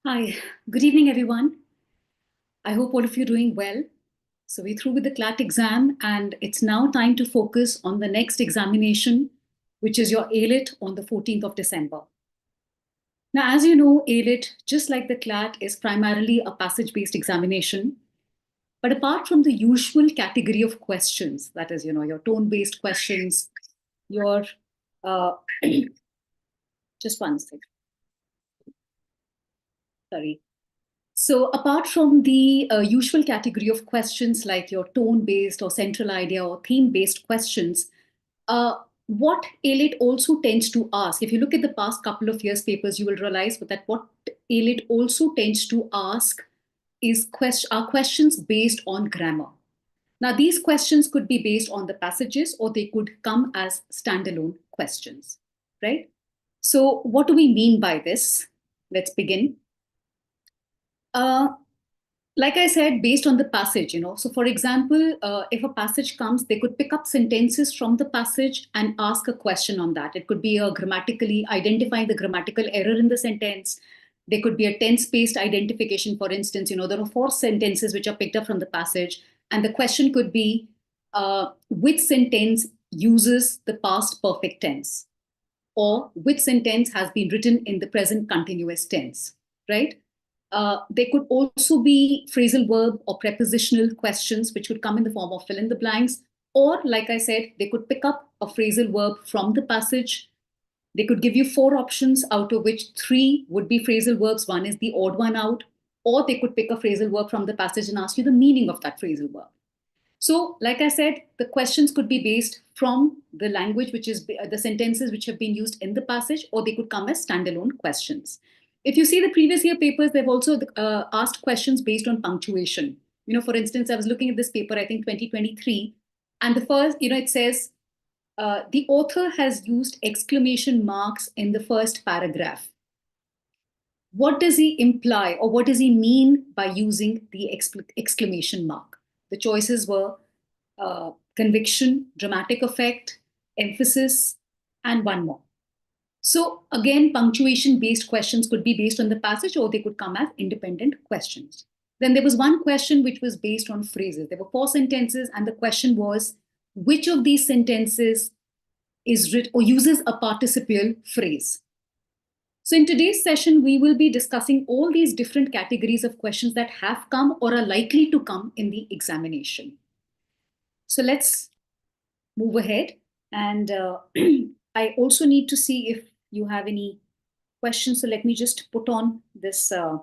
Hi, good evening, everyone. I hope all of you are doing well. So we're through with the Clat exam, and it's now time to focus on the next examination, which is your AILET on the 14th of December. Now, as you know, AILET, just like the Clat, is primarily a passage-based examination. But apart from the usual category of questions, that is, your tone-based questions, your uh, just one second, sorry. So apart from the usual category of questions like your tone-based or central idea or theme-based questions, uh, what AILET also tends to ask, if you look at the past couple of years' papers, you will realize that what AILET also tends to ask are questions based on grammar. Now, these questions could be based on the passages or they could come as standalone questions, right? So what do we mean by this? Let's begin. Uh, like I said, based on the passage, So for example, if a passage comes, they could pick up sentences from the passage and ask a question on that. It could be a grammatically identifying the grammatical error in the sentence. There could be a tense-based identification. For instance, there are four sentences which are picked up from the passage, and the question could be, which sentence uses the past perfect tense, or which sentence has been written in the present continuous tense, right? There could also be phrasal verb or prepositional questions, which would come in the form of fill in the blanks. Or, like I said, they could pick up a phrasal verb from the passage. They could give you four options, out of which three would be phrasal verbs. One is the odd one out. Or they could pick a phrasal verb from the passage and ask you the meaning of that phrasal verb. So, like I said, the questions could be based from the language, which is the sentences which have been used in the passage, or they could come as standalone questions. If you see the previous year papers, they've also asked questions based on punctuation. For instance, I was looking at this paper, I think 2023, and the first, it says the author has used exclamation marks in the first paragraph. What does he imply, or what does he mean by using the exclamation mark? The choices were conviction, dramatic effect, emphasis, and one more. So again, punctuation-based questions could be based on the passage or they could come as independent questions. Then there was one question which was based on phrases. There were four sentences and the question was, which of these sentences is written or uses a participial phrase? So in today's session, we will be discussing all these different categories of questions that have come or are likely to come in the examination. So let's move ahead. And I also need to see if you have any questions. So let me just put on this, the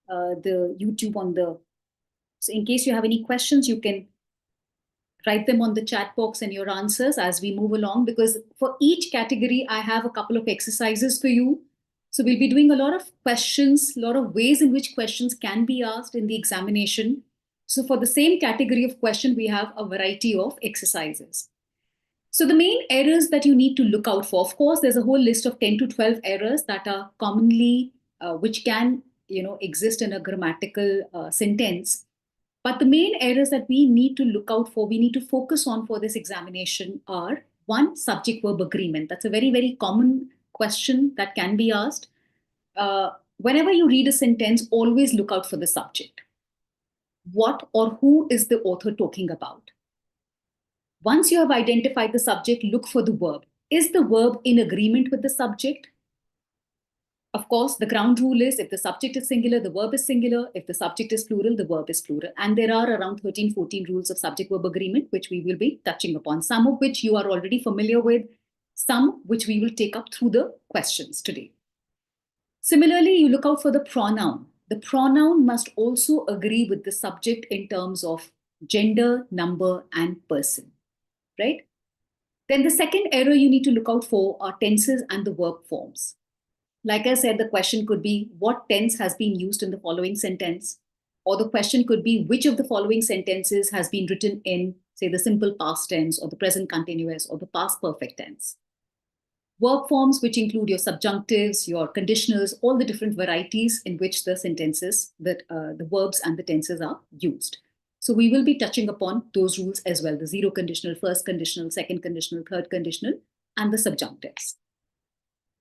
YouTube on the, so in case you have any questions, you can write them on the chat box and your answers as we move along, because for each category, I have a couple of exercises for you. So we'll be doing a lot of questions, a lot of ways in which questions can be asked in the examination. So for the same category of question, we have a variety of exercises. So the main errors that you need to look out for, of course, there's a whole list of 10 to 12 errors that are commonly, which can, exist in a grammatical sentence. But the main errors that we need to look out for, we need to focus on for this examination are one, subject-verb agreement. That's a very, very common question that can be asked. Whenever you read a sentence, always look out for the subject. What or who is the author talking about? Once you have identified the subject, look for the verb. Is the verb in agreement with the subject? Of course, the ground rule is if the subject is singular, the verb is singular. If the subject is plural, the verb is plural. And there are around 13, 14 rules of subject-verb agreement, which we will be touching upon, some of which you are already familiar with, some which we will take up through the questions today. Similarly, you look out for the pronoun. The pronoun must also agree with the subject in terms of gender, number, and person, right? Then the second error you need to look out for are tenses and the verb forms. Like I said, the question could be what tense has been used in the following sentence, or the question could be which of the following sentences has been written in, say, the simple past tense or the present continuous or the past perfect tense. Verb forms, which include your subjunctives, your conditionals, all the different varieties in which the sentences, the verbs and the tenses are used. So we will be touching upon those rules as well, the zero conditional, first conditional, second conditional, third conditional, and the subjunctives.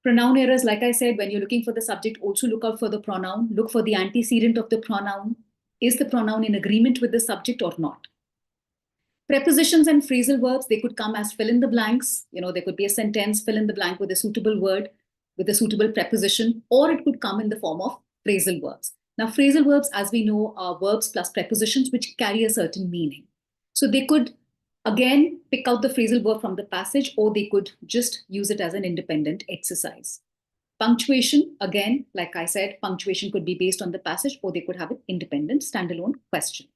Pronoun errors, like I said, when you're looking for the subject, also look out for the pronoun. Look for the antecedent of the pronoun. Is the pronoun in agreement with the subject or not? Prepositions and phrasal verbs, they could come as fill in the blanks. There could be a sentence, fill in the blank with a suitable word, with a suitable preposition, or it could come in the form of phrasal verbs. Now, phrasal verbs, as we know, are verbs plus prepositions which carry a certain meaning. So they could, again, pick out the phrasal verb from the passage, or they could just use it as an independent exercise. Punctuation, again, like I said, punctuation could be based on the passage, or they could have an independent standalone question.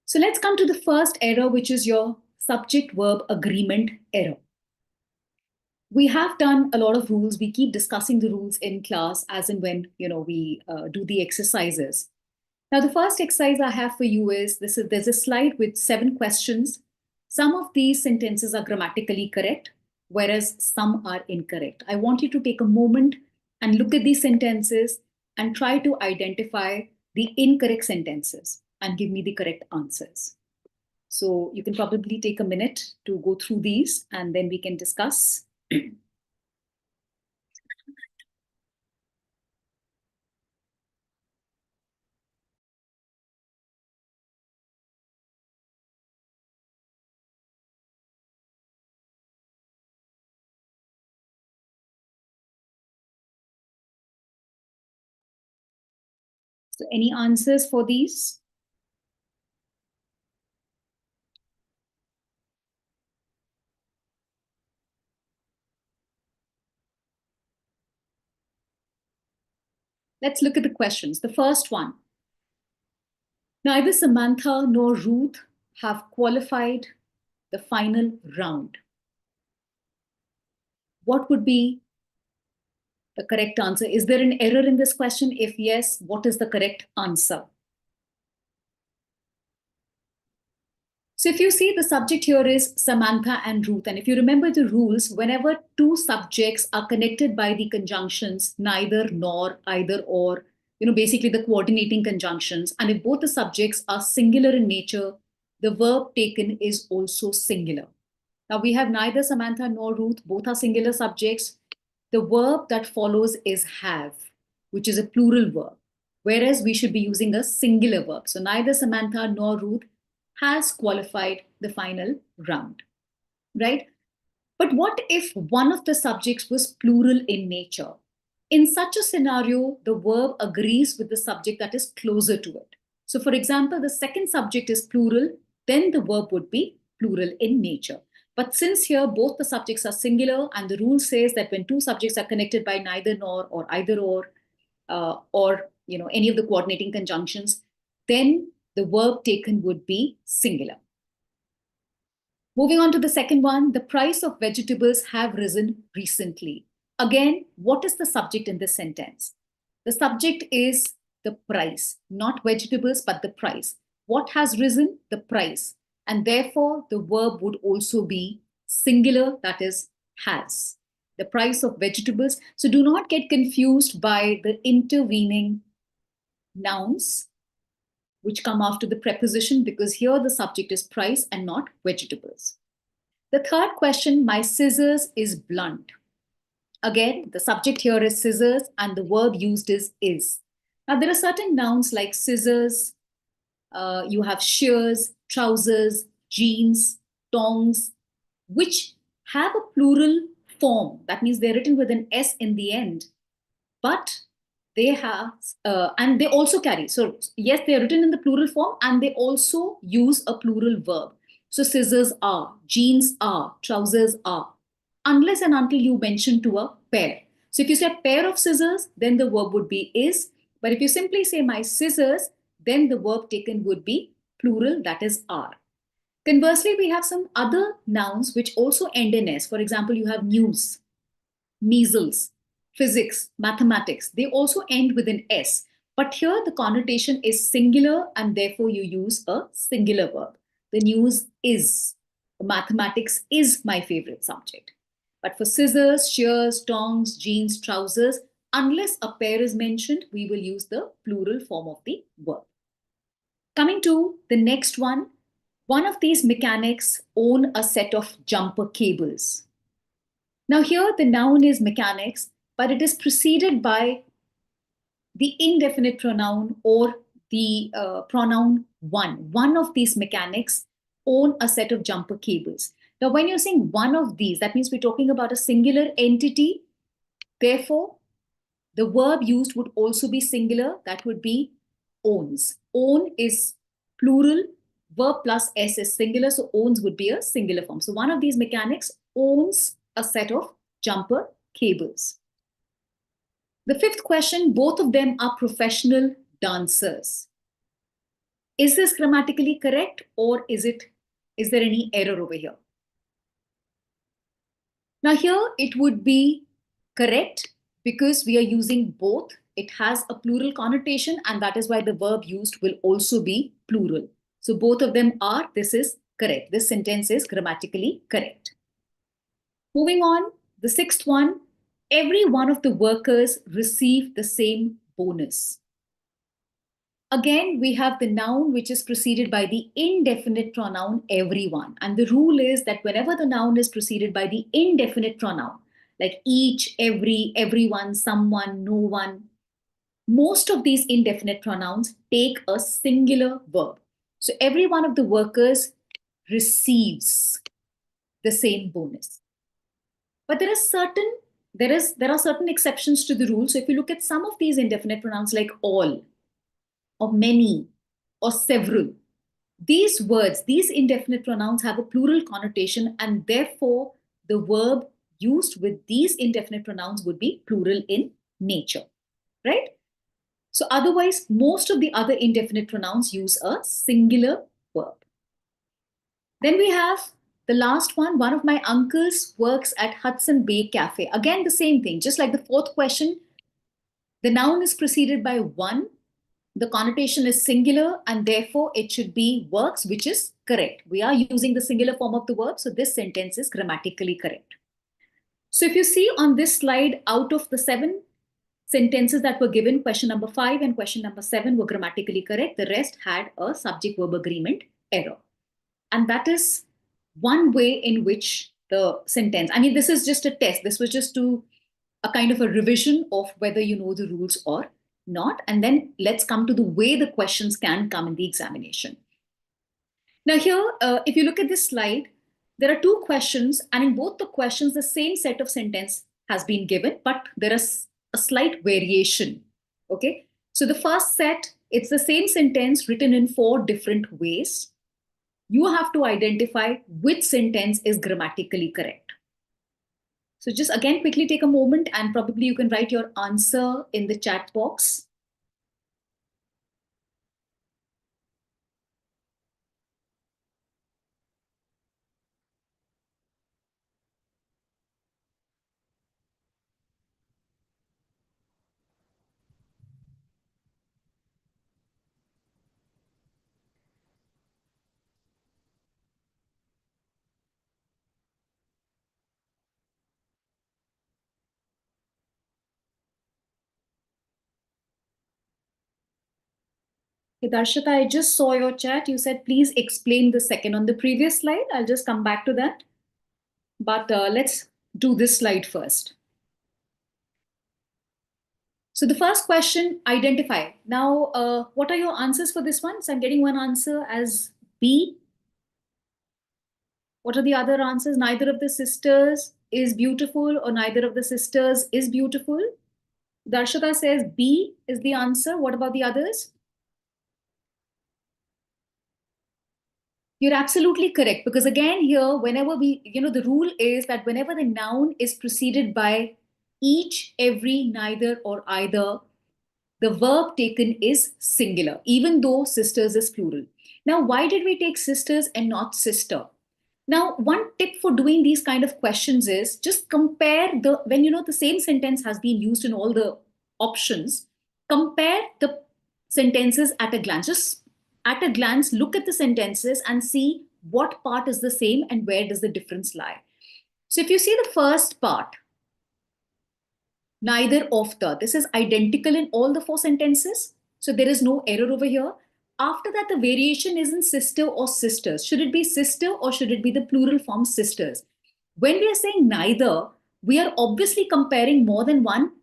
So let's come to the first error, which is your subject-verb agreement error. We have done a lot of rules. We keep discussing the rules in class as and when we do the exercises. Now, the first exercise I have for you is there's a slide with 7 questions. Some of these sentences are grammatically correct, whereas some are incorrect. I want you to take a moment and look at these sentences and try to identify the incorrect sentences and give me the correct answers. So you can probably take a minute to go through these and then we can discuss. So any answers for these? Let's look at the questions. The first one. Neither Samantha nor Ruth have qualified the final round. What would be the correct answer? Is there an error in this question? If yes, what is the correct answer? So if you see, the subject here is Samantha and Ruth. And if you remember the rules, whenever two subjects are connected by the conjunctions, neither, nor, either, or, basically the coordinating conjunctions, and if both the subjects are singular in nature, the verb taken is also singular. Now we have neither Samantha nor Ruth, both are singular subjects. The verb that follows is have, which is a plural verb, whereas we should be using a singular verb. So neither Samantha nor Ruth has qualified the final round, right? But what if one of the subjects was plural in nature? In such a scenario, the verb agrees with the subject that is closer to it. So, for example, the second subject is plural, then the verb would be plural in nature. But since here both the subjects are singular and the rule says that when two subjects are connected by neither nor or either or any of the coordinating conjunctions, then the verb taken would be singular. Moving on to the second one, the price of vegetables have risen recently. Again, what is the subject in this sentence? The subject is the price, not vegetables, but the price. What has risen? The price. And therefore, the verb would also be singular, that is, has. The price of vegetables. So do not get confused by the intervening nouns which come after the preposition, because here the subject is price and not vegetables. The third question, my scissors is blunt. Again, the subject here is scissors and the verb used is. Now, there are certain nouns like scissors, you have shears, trousers, jeans, tongs, which have a plural form. That means they're written with an S in the end, but they have, and they also carry. So yes, they're written in the plural form and they also use a plural verb. So scissors are, jeans are, trousers are, unless and until you mention to a pair. So if you say a pair of scissors, then the verb would be is. But if you simply say my scissors, then the verb taken would be plural, that is are. Conversely, we have some other nouns which also end in S. For example, you have news, measles, physics, mathematics. They also end with an S. But here the connotation is singular and therefore you use a singular verb. The news is, mathematics is my favorite subject. But for scissors, shears, tongs, jeans, trousers, unless a pair is mentioned, we will use the plural form of the verb. Coming to the next one of these mechanics own a set of jumper cables. Now here the noun is mechanics, but it is preceded by the indefinite pronoun or the pronoun one. One of these mechanics own a set of jumper cables. Now, when you're saying one of these, that means we're talking about a singular entity. Therefore, the verb used would also be singular. That would be owns. Own is plural. Verb plus s is singular. So owns would be a singular form. So one of these mechanics owns a set of jumper cables. The fifth question, both of them are professional dancers. Is this grammatically correct, or is there any error over here? Now here it would be correct because we are using both. It has a plural connotation, and that is why the verb used will also be plural. So both of them are, this is correct. This sentence is grammatically correct. Moving on, the sixth one, every one of the workers received the same bonus. Again, we have the noun which is preceded by the indefinite pronoun everyone. And the rule is that whenever the noun is preceded by the indefinite pronoun, like each, every, everyone, someone, no one, most of these indefinite pronouns take a singular verb. So every one of the workers receives the same bonus. But there are certain exceptions to the rule. So if you look at some of these indefinite pronouns like all, or many, or several, these words, these indefinite pronouns have a plural connotation, and therefore the verb used with these indefinite pronouns would be plural in nature, right? So otherwise, most of the other indefinite pronouns use a singular verb. Then we have the last one. One of my uncles works at Hudson Bay Cafe. Again, the same thing. Just like the fourth question, the noun is preceded by one. The connotation is singular, and therefore it should be works, which is correct. We are using the singular form of the verb, so this sentence is grammatically correct. So if you see on this slide, out of the 7 sentences that were given, question number 5 and question number 7 were grammatically correct. The rest had a subject-verb agreement error. And that is one way in which the sentence, I mean, this is just a test. This was just a kind of a revision of whether you know the rules or not. And then let's come to the way the questions can come in the examination. Now here, if you look at this slide, there are 2 questions, and in both the questions, the same set of sentence has been given, but there is a slight variation, okay? So the first set, it's the same sentence written in 4 different ways. You have to identify which sentence is grammatically correct. So just again, quickly take a moment, and probably you can write your answer in the chat box. Okay, Darshita, I just saw your chat. You said, please explain the second on the previous slide. I'll just come back to that. But let's do this slide first. So the first question, identify. Now, what are your answers for this one? So I'm getting one answer as B. What are the other answers? Neither of the sisters is beautiful, or neither of the sisters is beautiful. Darshita says B is the answer. What about the others? You're absolutely correct, because again here, whenever the rule is that whenever the noun is preceded by each, every, neither, or either, the verb taken is singular, even though sisters is plural. Now, why did we take sisters and not sister? Now, one tip for doing these kind of questions is just compare when the same sentence has been used in all the options, compare the sentences at a glance. Just at a glance, look at the sentences and see what part is the same and where does the difference lie. So if you see the first part, neither of the, this is identical in all the 4 sentences. So there is no error over here. After that, the variation is in sister or sisters. Should it be sister, or should it be the plural form sisters? When we are saying neither, We are obviously comparing more than one.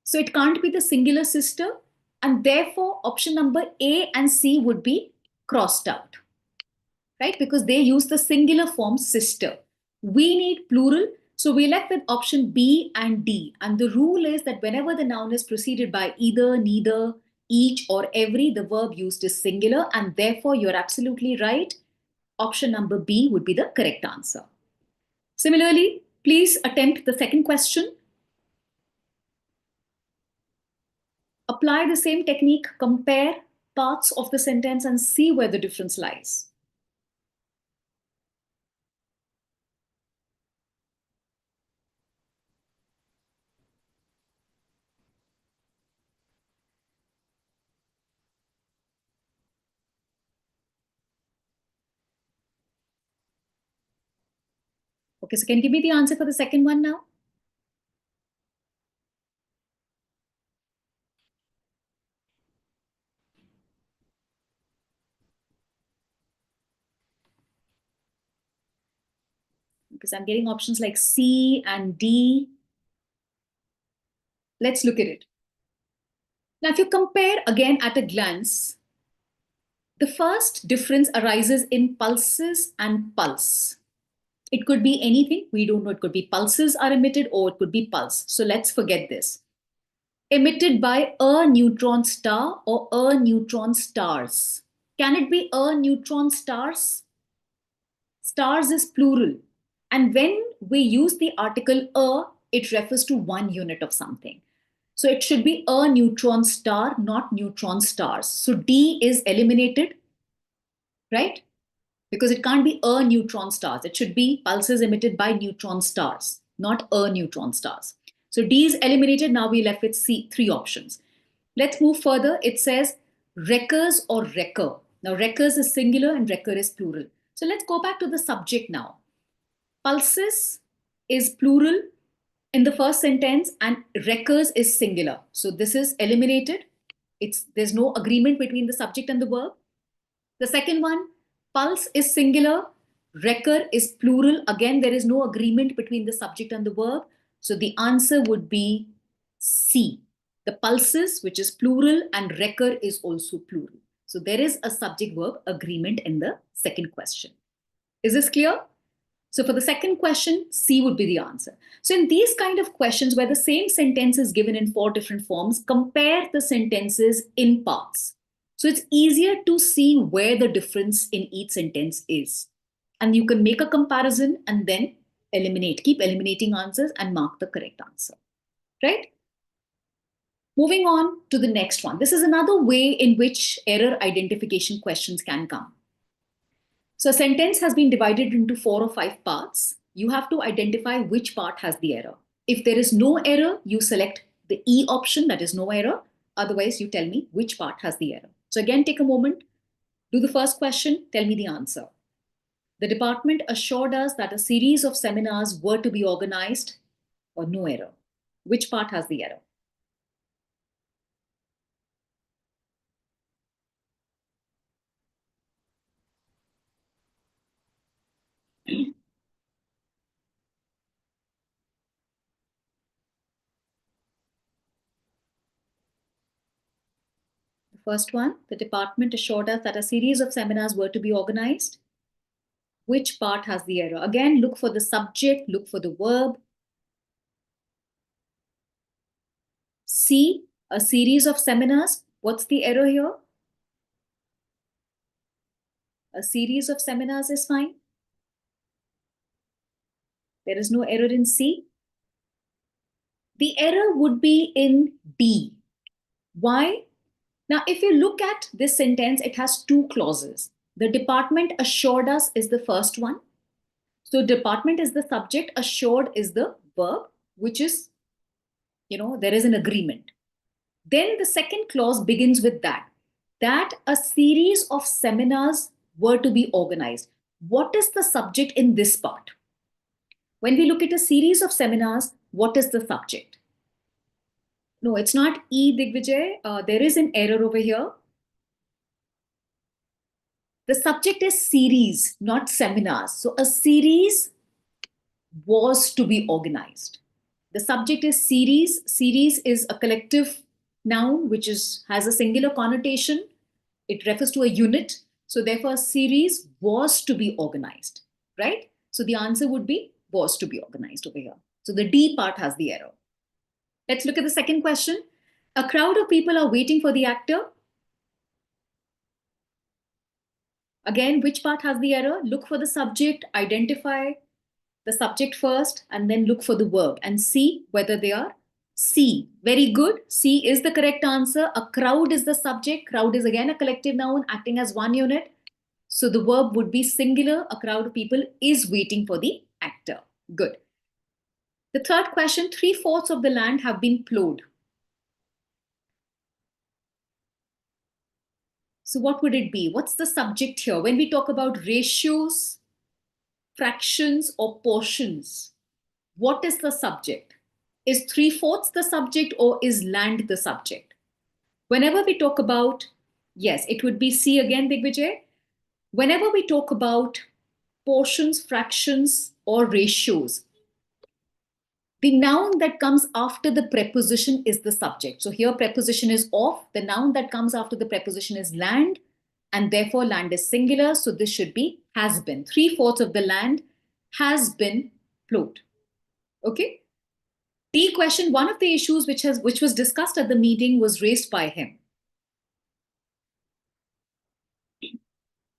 So it can't be the singular sister. And therefore, option number A and C would be crossed out, right? Because they use the singular form sister. We need plural. So we're left with option B and D. And the rule is that whenever the noun is preceded by either, neither, each, or every, the verb used is singular. And therefore, you're absolutely right. Option number B would be the correct answer. Similarly, please attempt the second question. Apply the same technique, compare parts of the sentence and see where the difference lies. Okay, so can you give me the answer for the second one now? Because I'm getting options like C and D. Let's look at it. Now, if you compare again at a glance, the first difference arises in pulses and pulse. It could be anything. We don't know. It could be pulses are emitted or it could be pulse. So let's forget this. Emitted by a neutron star or a neutron stars. Can it be a neutron stars? Stars is plural. And when we use the article a, it refers to one unit of something. So it should be a neutron star, not neutron stars. So D is eliminated, right? Because it can't be a neutron stars. It should be pulses emitted by neutron stars, not a neutron stars. So D is eliminated. Now we're left with C, three options. Let's move further. It says wreckers or wrecker. Now wreckers is singular and wrecker is plural. So let's go back to the subject now. Pulses is plural in the first sentence and wreckers is singular. So this is eliminated. There's no agreement between the subject and the verb. The second one, pulse is singular, wrecker is plural. Again, there is no agreement between the subject and the verb. So the answer would be C. The pulses, which is plural, and wrecker is also plural. So there is a subject verb agreement in the second question. Is this clear? So for the second question, C would be the answer. So in these kind of questions where the same sentence is given in four different forms, compare the sentences in parts. So it's easier to see where the difference in each sentence is. And you can make a comparison and then eliminate, keep eliminating answers and mark the correct answer, right? Moving on to the next one. This is another way in which error identification questions can come. So a sentence has been divided into 4 or 5 parts. You have to identify which part has the error. If there is no error, you select the E option, that is no error. Otherwise, you tell me which part has the error. So again, take a moment, do the first question, tell me the answer. The department assured us that a series of seminars were to be organized, or no error. Which part has the error? The first one, the department assured us that a series of seminars were to be organized. Which part has the error? Again, look for the subject, look for the verb. C, a series of seminars. What's the error here? A series of seminars is fine. There is no error in C. The error would be in D. Why? Now, if you look at this sentence, it has two clauses. The department assured us is the first one. So department is the subject, assured is the verb, which is, there is an agreement. Then the second clause begins with that a series of seminars were to be organized. What is the subject in this part? When we look at a series of seminars, what is the subject? No, it's not E, Digvijay. There is an error over here. The subject is series, not seminars. So a series was to be organized. The subject is series. Series is a collective noun which has a singular connotation. It refers to a unit. So therefore, series was to be organized, right? So the answer would be was to be organized over here. So the D part has the error. Let's look at the second question. A crowd of people are waiting for the actor. Again, which part has the error? Look for the subject, identify the subject first, and then look for the verb and see whether they are C. Very good. C is the correct answer. A crowd is the subject. Crowd is again a collective noun acting as one unit. So the verb would be singular. A crowd of people is waiting for the actor. Good. The third question, 3/4 of the land have been plowed. So what would it be? What's the subject here? When we talk about ratios, fractions, or portions, what is the subject? Is 3/4 the subject or is land the subject? Whenever we talk about, yes, it would be C again, Digvijay. Whenever we talk about portions, fractions, or ratios, the noun that comes after the preposition is the subject. So here preposition is of. The noun that comes after the preposition is land, and therefore land is singular. So this should be has been. 3/4 of the land has been plowed. Okay. D question, one of the issues which was discussed at the meeting was raised by him.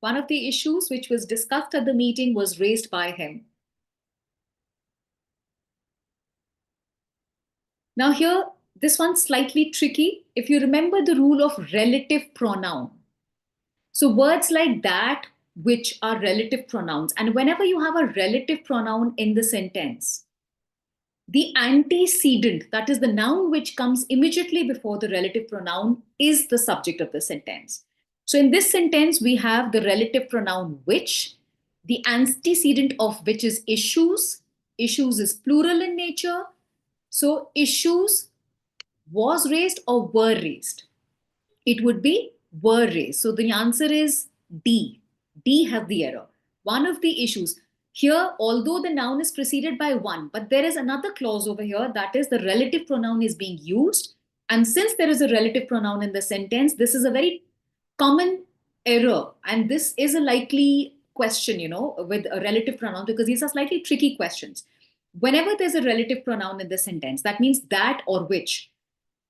One of the issues which was discussed at the meeting was raised by him. Now here, this one's slightly tricky. If you remember the rule of relative pronoun. So words like that, which are relative pronouns. And whenever you have a relative pronoun in the sentence, the antecedent, that is the noun which comes immediately before the relative pronoun, is the subject of the sentence. So in this sentence, we have the relative pronoun which, the antecedent of which is issues. Issues is plural in nature. So issues was raised or were raised. It would be were raised. So the answer is D. D has the error. One of the issues. Here, although the noun is preceded by one, but there is another clause over here, that is the relative pronoun is being used. And since there is a relative pronoun in the sentence, this is a very common error. And this is a likely question, with a relative pronoun, because these are slightly tricky questions. Whenever there's a relative pronoun in the sentence, that means that or which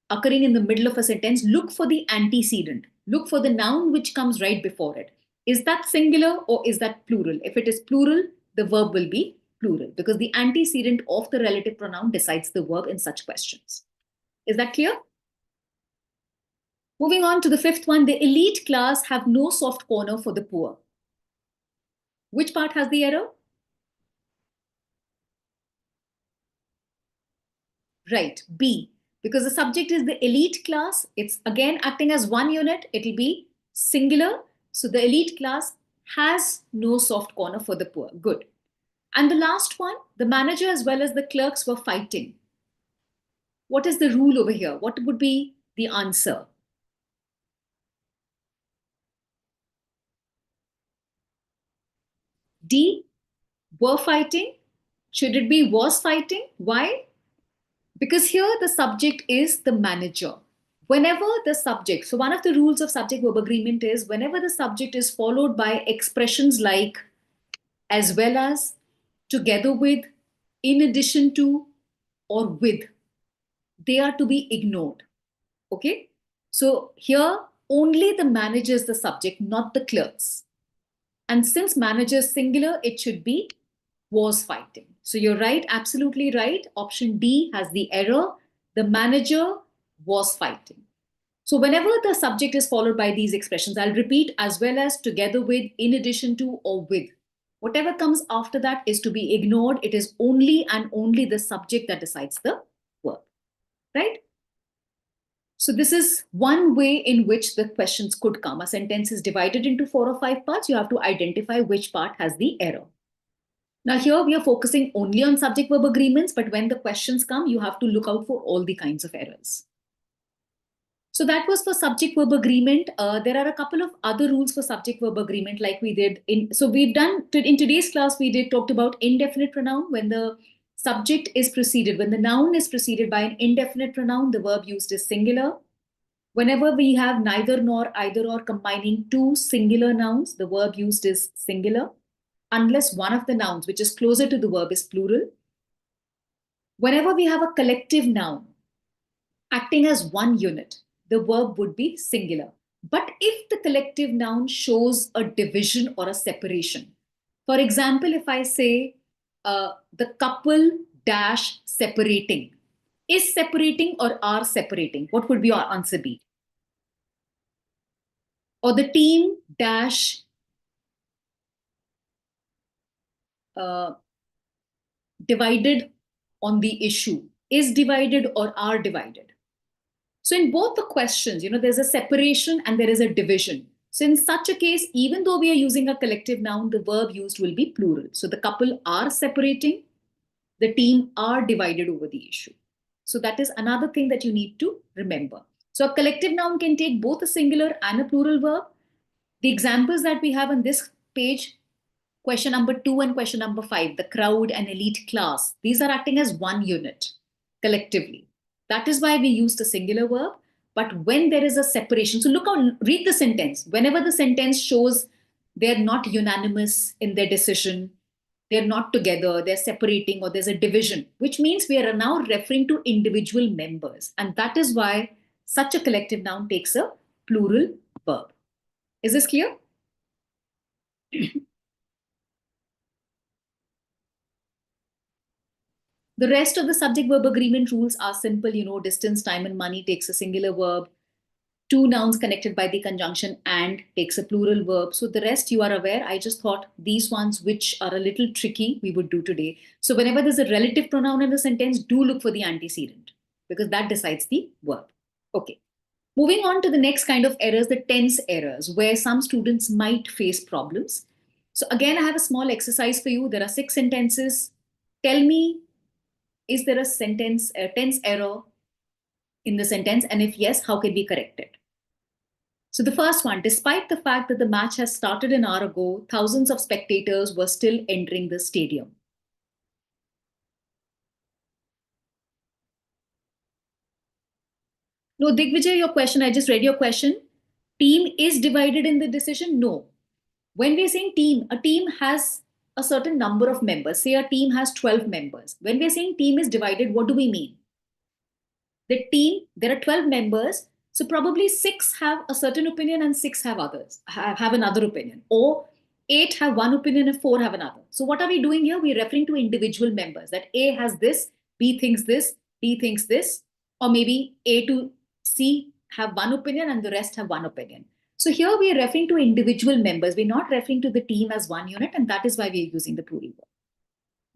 occurring in the middle of a sentence, look for the antecedent. Look for the noun which comes right before it. Is that singular or is that plural? If it is plural, the verb will be plural because the antecedent of the relative pronoun decides the verb in such questions. Is that clear? Moving on to the fifth one, the elite class have no soft corner for the poor. Which part has the error? Right, B. Because the subject is the elite class, it's again acting as one unit, it'll be singular. So the elite class has no soft corner for the poor. Good. And the last one, the manager as well as the clerks were fighting. What is the rule over here? What would be the answer? D, were fighting. Should it be was fighting? Why? Because here the subject is the manager. Whenever the subject, so one of the rules of subject-verb agreement is whenever the subject is followed by expressions like as well as, together with, in addition to, or with, they are to be ignored. Okay? So here only the manager is the subject, not the clerks. And since manager is singular, it should be was fighting. So you're right, absolutely right. Option D has the error. The manager was fighting. So whenever the subject is followed by these expressions, I'll repeat as well as, together with, in addition to, or with. Whatever comes after that is to be ignored. It is only and only the subject that decides the verb, right? So this is one way in which the questions could come. A sentence is divided into 4 or 5 parts. You have to identify which part has the error. Now here we are focusing only on subject-verb agreements, but when the questions come, you have to look out for all the kinds of errors. So that was for subject-verb agreement. There are a couple of other rules for subject-verb agreement, like we did in. So we've done in today's class. We did talked about indefinite pronoun when the subject is preceded, when the noun is preceded by an indefinite pronoun, the verb used is singular. Whenever we have neither nor, either or combining two singular nouns, the verb used is singular, unless one of the nouns, which is closer to the verb, is plural. Whenever we have a collective noun acting as one unit, the verb would be singular. But if the collective noun shows a division or a separation, for example, if I say the couple dash separating, is separating or are separating, what would be your answer be? Or the team dash divided on the issue, is divided or are divided. So in both the questions, there's a separation and there is a division. So in such a case, even though we are using a collective noun, the verb used will be plural. So the couple are separating, the team are divided over the issue. So that is another thing that you need to remember. So a collective noun can take both a singular and a plural verb. The examples that we have on this page, question number 2 and question number 5, the crowd and elite class, these are acting as one unit collectively. That is why we use the singular verb. But when there is a separation, so read the sentence. Whenever the sentence shows they're not unanimous in their decision, they're not together, they're separating, or there's a division, which means we are now referring to individual members. And that is why such a collective noun takes a plural verb. Is this clear? The rest of the subject-verb agreement rules are simple. Distance, time, and money takes a singular verb. Two nouns connected by the conjunction and takes a plural verb. So the rest you are aware. I just thought these ones, which are a little tricky, we would do today. So whenever there's a relative pronoun in a sentence, do look for the antecedent because that decides the verb. Okay. Moving on to the next kind of errors, the tense errors, where some students might face problems. So again, I have a small exercise for you. There are 6 sentences. Tell me, is there a tense error in the sentence? And if yes, how can we correct it? So the first one, despite the fact that the match has started an hour ago, thousands of spectators were still entering the stadium. No, Digvijay, your question, I just read your question. Team is divided in the decision? No. When we're saying team, a team has a certain number of members. Say a team has 12 members. When we're saying team is divided, what do we mean? The team, there are 12 members. So probably 6 have a certain opinion and 6 have another opinion. Or 8 have one opinion and 4 have another. So what are we doing here? We're referring to individual members, that A has this, B thinks this, D thinks this, or maybe A to C have one opinion and the rest have one opinion. So here we are referring to individual members. We're not referring to the team as one unit, and that is why we are using the plural verb.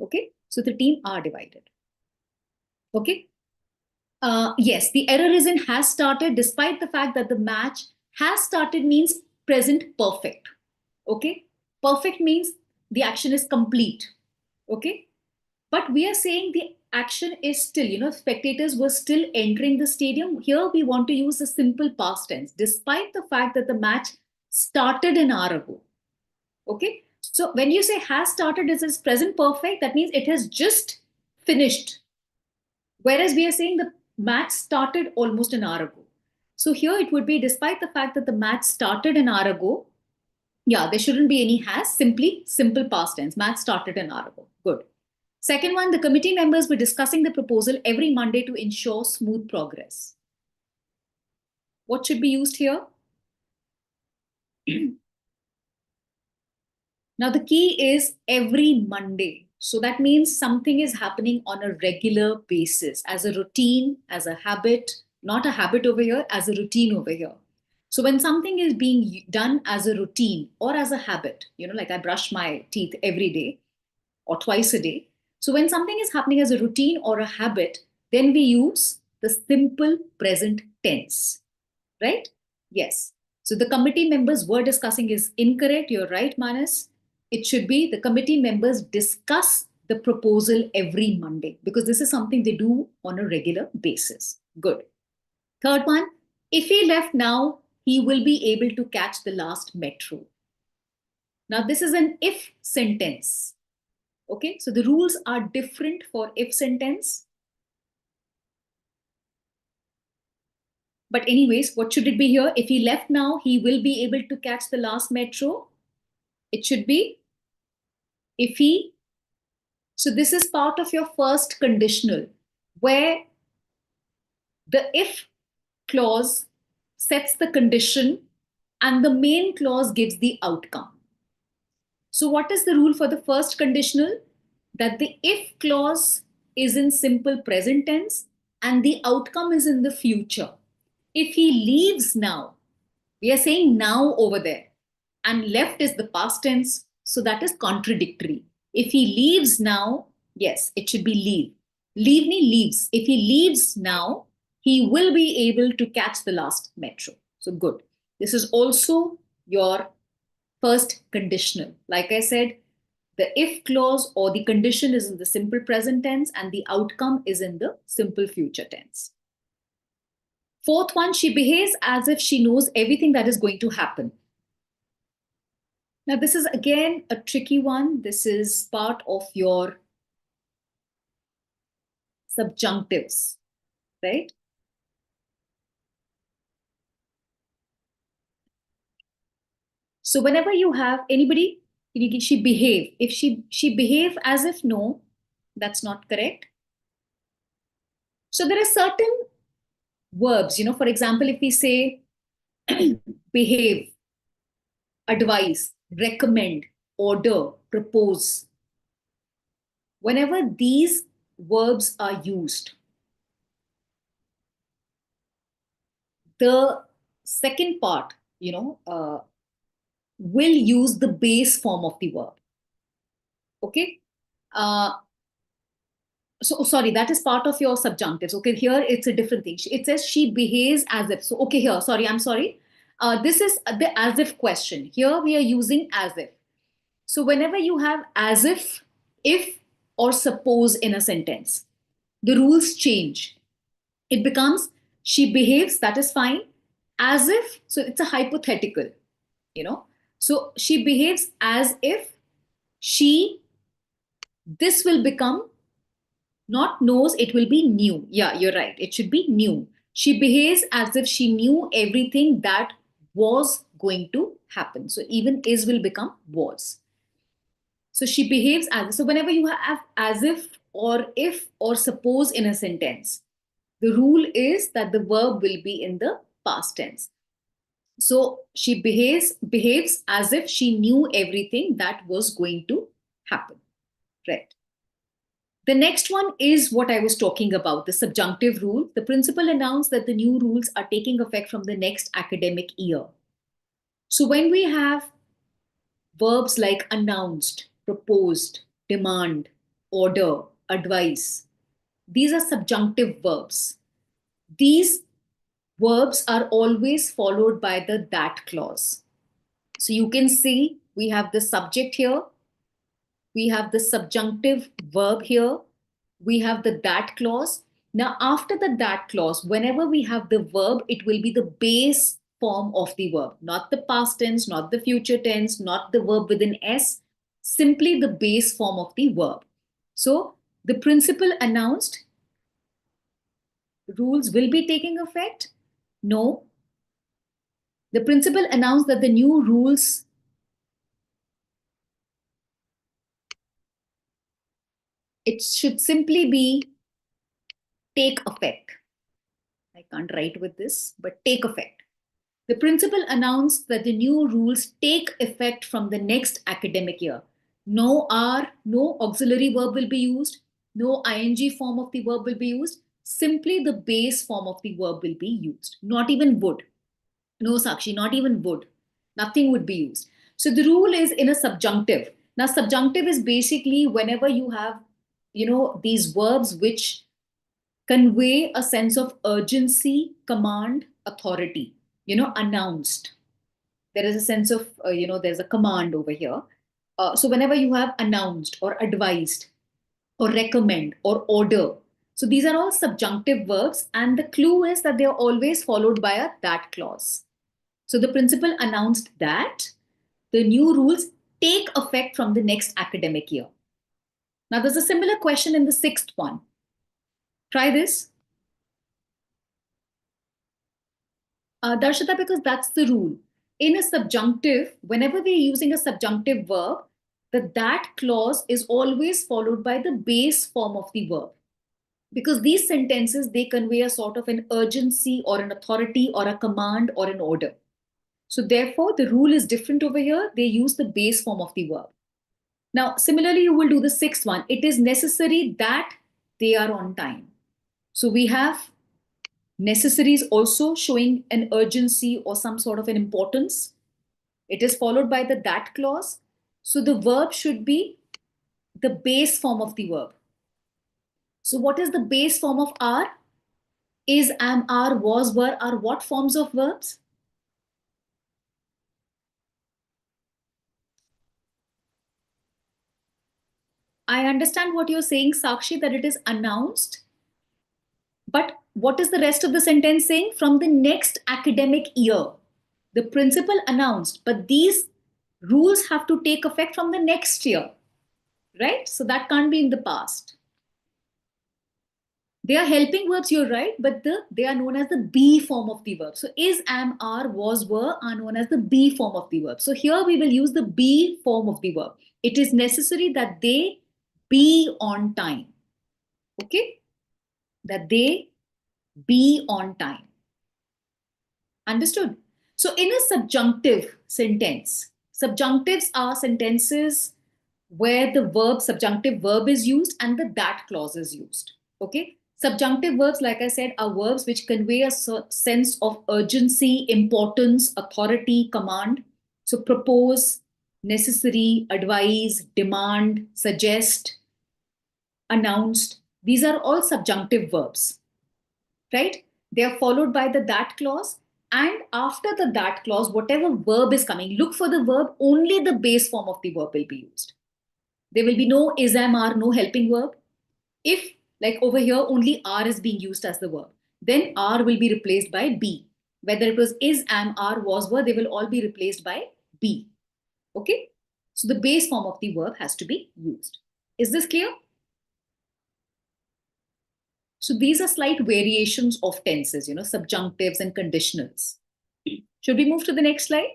Okay, so the team are divided. Okay. Yes, the error is in has started, despite the fact that the match has started means present perfect. Okay, perfect means the action is complete. Okay, but we are saying the action is still, spectators were still entering the stadium. Here we want to use the simple past tense, despite the fact that the match started an hour ago. Okay, so when you say has started, it is present perfect. That means it has just finished. Whereas we are saying the match started almost an hour ago. So here it would be, despite the fact that the match started an hour ago, yeah, there shouldn't be any has, simply simple past tense. Match started an hour ago. Good. Second one, the committee members were discussing the proposal every Monday to ensure smooth progress. What should be used here? Now, the key is every Monday. So that means something is happening on a regular basis, as a routine, as a habit, not a habit over here, as a routine over here. So when something is being done as a routine or as a habit, like I brush my teeth every day or twice a day. So when something is happening as a routine or a habit, then we use the simple present tense, right? Yes. So the committee members were discussing is incorrect. You're right, Manas. It should be the committee members discuss the proposal every Monday because this is something they do on a regular basis. Good. Third one, If he left now, he will be able to catch the last metro. Now, this is an if sentence. Okay, so the rules are different for if sentence. But anyways, what should it be here? If he left now, he will be able to catch the last metro. It should be if he. So this is part of your first conditional, where the if clause sets the condition and the main clause gives the outcome. So what is the rule for the first conditional? That the if clause is in simple present tense and the outcome is in the future. If he leaves now, we are saying now over there, and left is the past tense, so that is contradictory. If he leaves now, yes, it should be leave. Leave me leaves. If he leaves now, he will be able to catch the last metro. So good. This is also your first conditional. Like I said, the if clause or the condition is in the simple present tense and the outcome is in the simple future tense. Fourth one, she behaves as if she knows everything that is going to happen. Now, this is again a tricky one. This is part of your subjunctives, right? So whenever you have anybody, she behave. If she behave as if no, that's not correct. So there are certain verbs, for example, if we say behave, advise, recommend, order, propose, whenever these verbs are used, the second part, will use the base form of the verb. Okay. So sorry, that is part of your subjunctives. Okay, here it's a different thing. It says she behaves as if. So okay, here, sorry, I'm sorry. This is the as if question. Here we are using as if. So whenever you have as if, or suppose in a sentence, the rules change. It becomes she behaves, that is fine. As if, so it's a hypothetical, So she behaves as if she, this will become not knows, it will be knew. Yeah, you're right. It should be knew. She behaves as if she knew everything that was going to happen. So even is will become was. So she behaves as, so whenever you have as if or suppose in a sentence, the rule is that the verb will be in the past tense. So she behaves as if she knew everything that was going to happen. Right. The next one is what I was talking about, the subjunctive rule. The principal announced that the new rules are taking effect from the next academic year. So when we have verbs like announced, proposed, demand, order, advice, these are subjunctive verbs. These verbs are always followed by the that clause. So you can see we have the subject here, we have the subjunctive verb here, we have the that clause. Now, after the that clause, whenever we have the verb, it will be the base form of the verb, not the past tense, not the future tense, not the verb with an S, simply the base form of the verb. So, the principal announced rules will be taking effect? No. The principal announced that the new rules it should simply be take effect. I can't write with this, but take effect. The principal announced that the new rules take effect from the next academic year. No R, no auxiliary verb will be used, no ing form of the verb will be used, simply the base form of the verb will be used. Not even would. No, Sakshi, not even would. Nothing would be used. So the rule is in a subjunctive. Now, subjunctive is basically whenever you have, these verbs which convey a sense of urgency, command, authority, announced. There is a sense of, there's a command over here. So whenever you have announced or advised or recommend or order, So these are all subjunctive verbs, and the clue is that they are always followed by a that clause. So the principal announced that the new rules take effect from the next academic year. Now, there's a similar question in the sixth one. Try this. Darshita, because that's the rule. In a subjunctive, whenever we're using a subjunctive verb, the that clause is always followed by the base form of the verb. Because these sentences, they convey a sort of an urgency or an authority or a command or an order. So therefore, the rule is different over here. They use the base form of the verb. Now, similarly, you will do the sixth one. It is necessary that they are on time. So we have necessaries also showing an urgency or some sort of an importance. It is followed by the that clause. So the verb should be the base form of the verb. So what is the base form of are? Is, am, are, was, were are what forms of verbs? I understand what you're saying, Sakshi, that it is announced. But what is the rest of the sentence saying? From the next academic year. The principal announced, but these rules have to take effect from the next year, right? So that can't be in the past. They are helping verbs, you're right, but they are known as the be form of the verb. So is, am, are, was, were are known as the be form of the verb. So here we will use the be form of the verb. It is necessary that they be on time. Okay? That they be on time. Understood? So in a subjunctive sentence, subjunctives are sentences where the verb, subjunctive verb is used and the that clause is used. Okay? Subjunctive verbs, like I said, are verbs which convey a sense of urgency, importance, authority, command. So propose, necessary, advise, demand, suggest, announced. These are all subjunctive verbs, right? They are followed by the that clause. And after the that clause, whatever verb is coming, look for the verb, only the base form of the verb will be used. There will be no is, am, are, no helping verb. If, like over here, only are is being used as the verb, then are will be replaced by be. Whether it was is, am, are, was, were, they will all be replaced by be. Okay? So the base form of the verb has to be used. Is this clear? So these are slight variations of tenses, subjunctives and conditionals. Should we move to the next slide?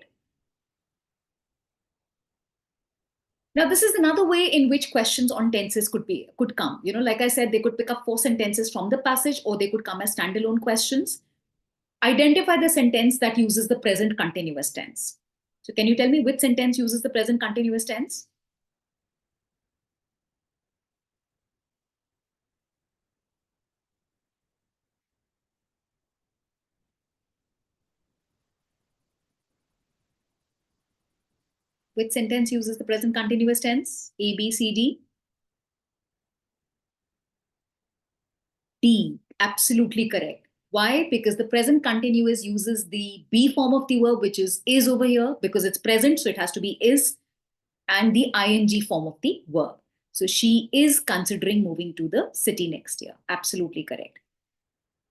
Now, this is another way in which questions on tenses could come. Like I said, they could pick up 4 sentences from the passage, or they could come as standalone questions. Identify the sentence that uses the present continuous tense. So can you tell me which sentence uses the present continuous tense? Which sentence uses the present continuous tense? A, B, C, D? D. Absolutely correct. Why? Because the present continuous uses the be form of the verb, which is over here, because it's present, so it has to be is, and the ing form of the verb. So she is considering moving to the city next year. Absolutely correct.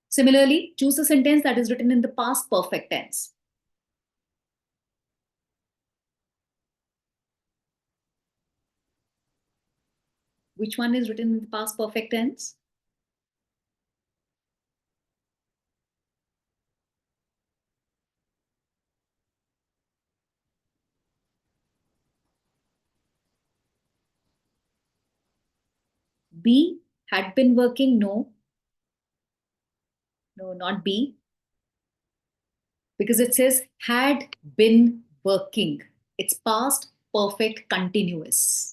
Similarly, choose a sentence that is written in the past perfect tense. Which one is written in the past perfect tense? B, had been working. No, not B. Because it says had been working. It's past perfect continuous.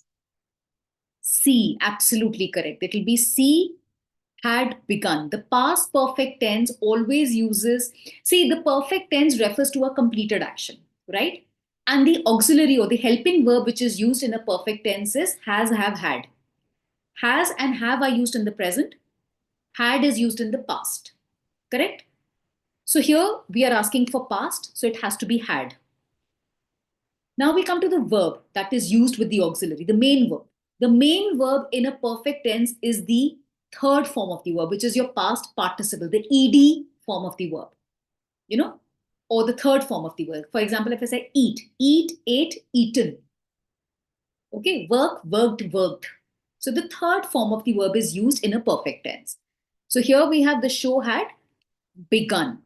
C, absolutely correct. It will be C, had begun. The past perfect tense always uses, see, the perfect tense refers to a completed action, right? And the auxiliary or the helping verb which is used in a perfect tense is has, have, had. Has and have are used in the present. Had is used in the past, correct? So here we are asking for past, so it has to be had. Now we come to the verb that is used with the auxiliary, the main verb. The main verb in a perfect tense is the third form of the verb, which is your past participle, the ed form of the verb, you know, or the third form of the verb. For example, if I say eat, eat, ate, eaten. Okay, work, worked, worked. So the third form of the verb is used in a perfect tense. So here we have the show had begun.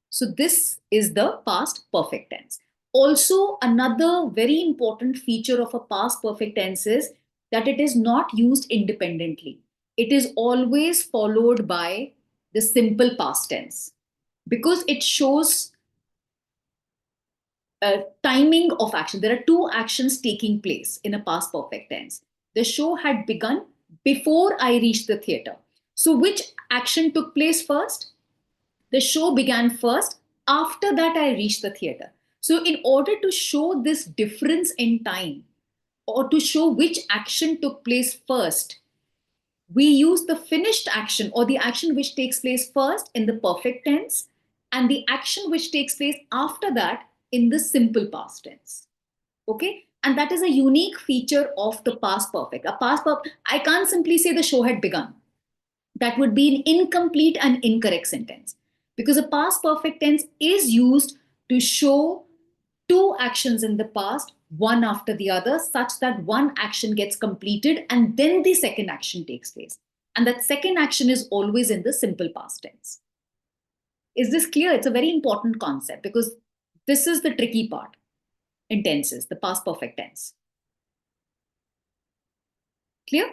So this is the past perfect tense. Also, another very important feature of a past perfect tense is that it is not used independently. It is always followed by the simple past tense because it shows timing of action. There are two actions taking place in a past perfect tense. The show had begun before I reached the theater. So, which action took place first? The show began first. After that, I reached the theater. So, in order to show this difference in time or to show which action took place first, we use the finished action or the action which takes place first in the perfect tense and the action which takes place after that in the simple past tense. Okay? And that is a unique feature of the past perfect. A past perfect, I can't simply say the show had begun. That would be an incomplete and incorrect sentence because a past perfect tense is used to show two actions in the past, one after the other, such that one action gets completed and then the second action takes place. And that second action is always in the simple past tense. Is this clear? It's a very important concept because this is the tricky part in tenses, the past perfect tense. Clear?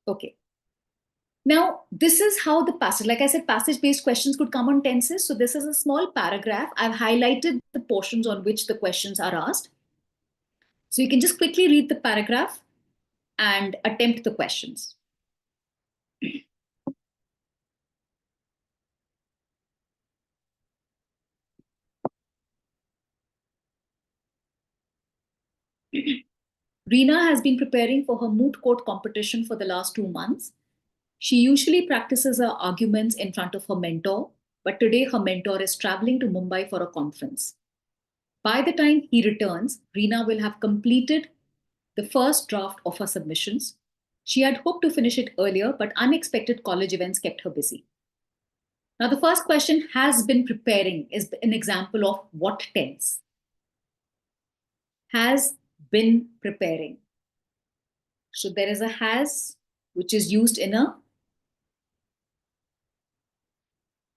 Okay. Now, this is how the passage, like I said, passage-based questions could come on tenses. So this is a small paragraph. I've highlighted the portions on which the questions are asked. So you can just quickly read the paragraph and attempt the questions. Reena has been preparing for her moot court competition for the last 2 months. She usually practices her arguments in front of her mentor, but today her mentor is traveling to Mumbai for a conference. By the time he returns, Reena will have completed the first draft of her submissions. She had hoped to finish it earlier, but unexpected college events kept her busy. Now, the first question, has been preparing, is an example of what tense? Has been preparing. So there is a has, which is used in a,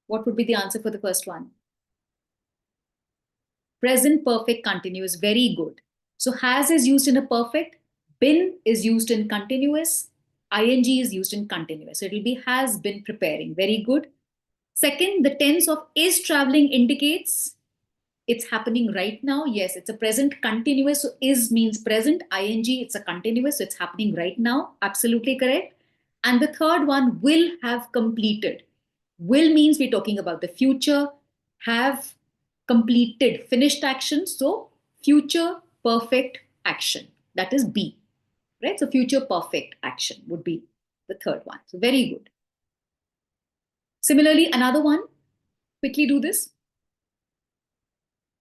what would be the answer for the first one? Present perfect continuous, very good. So has is used in a perfect, been is used in continuous, ing is used in continuous. So it will be has been preparing, very good. Second, the tense of is traveling indicates it's happening right now. Yes, it's a present continuous. So is means present, ing, it's a continuous. So it's happening right now. Absolutely correct. And the third one, will have completed. Will means we're talking about the future. Have completed, finished action. So future perfect action. That is B, right? So future perfect action would be the third one. So very good. Similarly, another one, quickly do this.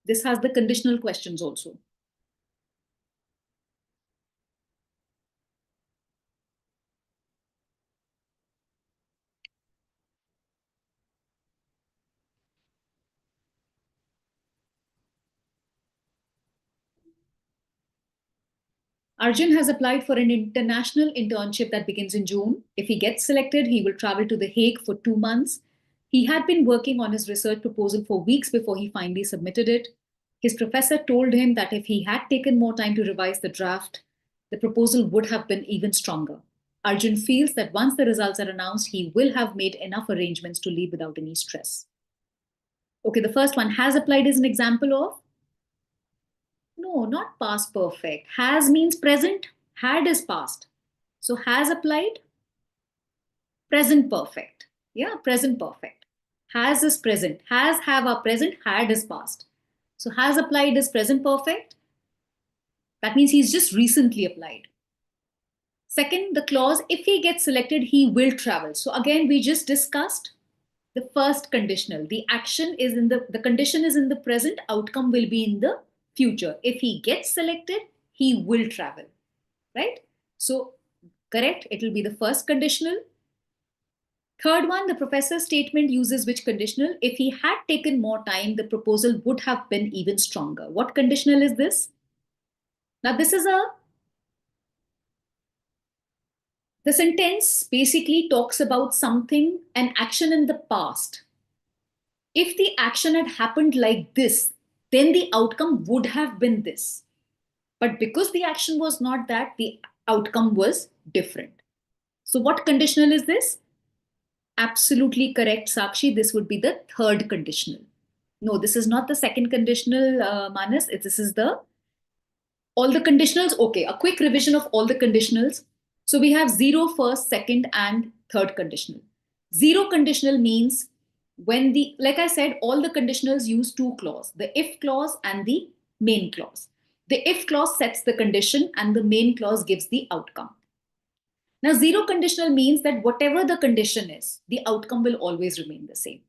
This has the conditional questions also. Arjun has applied for an international internship that begins in June. If he gets selected, he will travel to The Hague for 2 months. He had been working on his research proposal for weeks before he finally submitted it. His professor told him that if he had taken more time to revise the draft, the proposal would have been even stronger. Arjun feels that once the results are announced, he will have made enough arrangements to leave without any stress. Okay, the first one, has applied, is an example of, no, not past perfect. Has means present, had is past. So has applied, present perfect. Yeah, present perfect. Has is present. Has, have are present, had is past. So has applied is present perfect. That means he's just recently applied. Second, the clause, if he gets selected, he will travel. So again, we just discussed the first conditional. The action is in the condition is in the present, outcome will be in the future. If he gets selected, he will travel, right? So Correct? It will be the first conditional. Third one, the professor's statement uses which conditional? If he had taken more time, the proposal would have been even stronger. What conditional is this? Now, the sentence basically talks about something, an action in the past. If the action had happened like this, then the outcome would have been this. But because the action was not that, the outcome was different. So, what conditional is this? Absolutely correct, Sakshi. This would be the third conditional. No, this is not the second conditional, Manas. This is the all the conditionals. Okay, a quick revision of all the conditionals. So we have zero, first, second, and third conditional. Zero conditional means when the, like I said, all the conditionals use two clauses, the if clause and the main clause. The if clause sets the condition and the main clause gives the outcome. Now, zero conditional means that whatever the condition is, the outcome will always remain the same.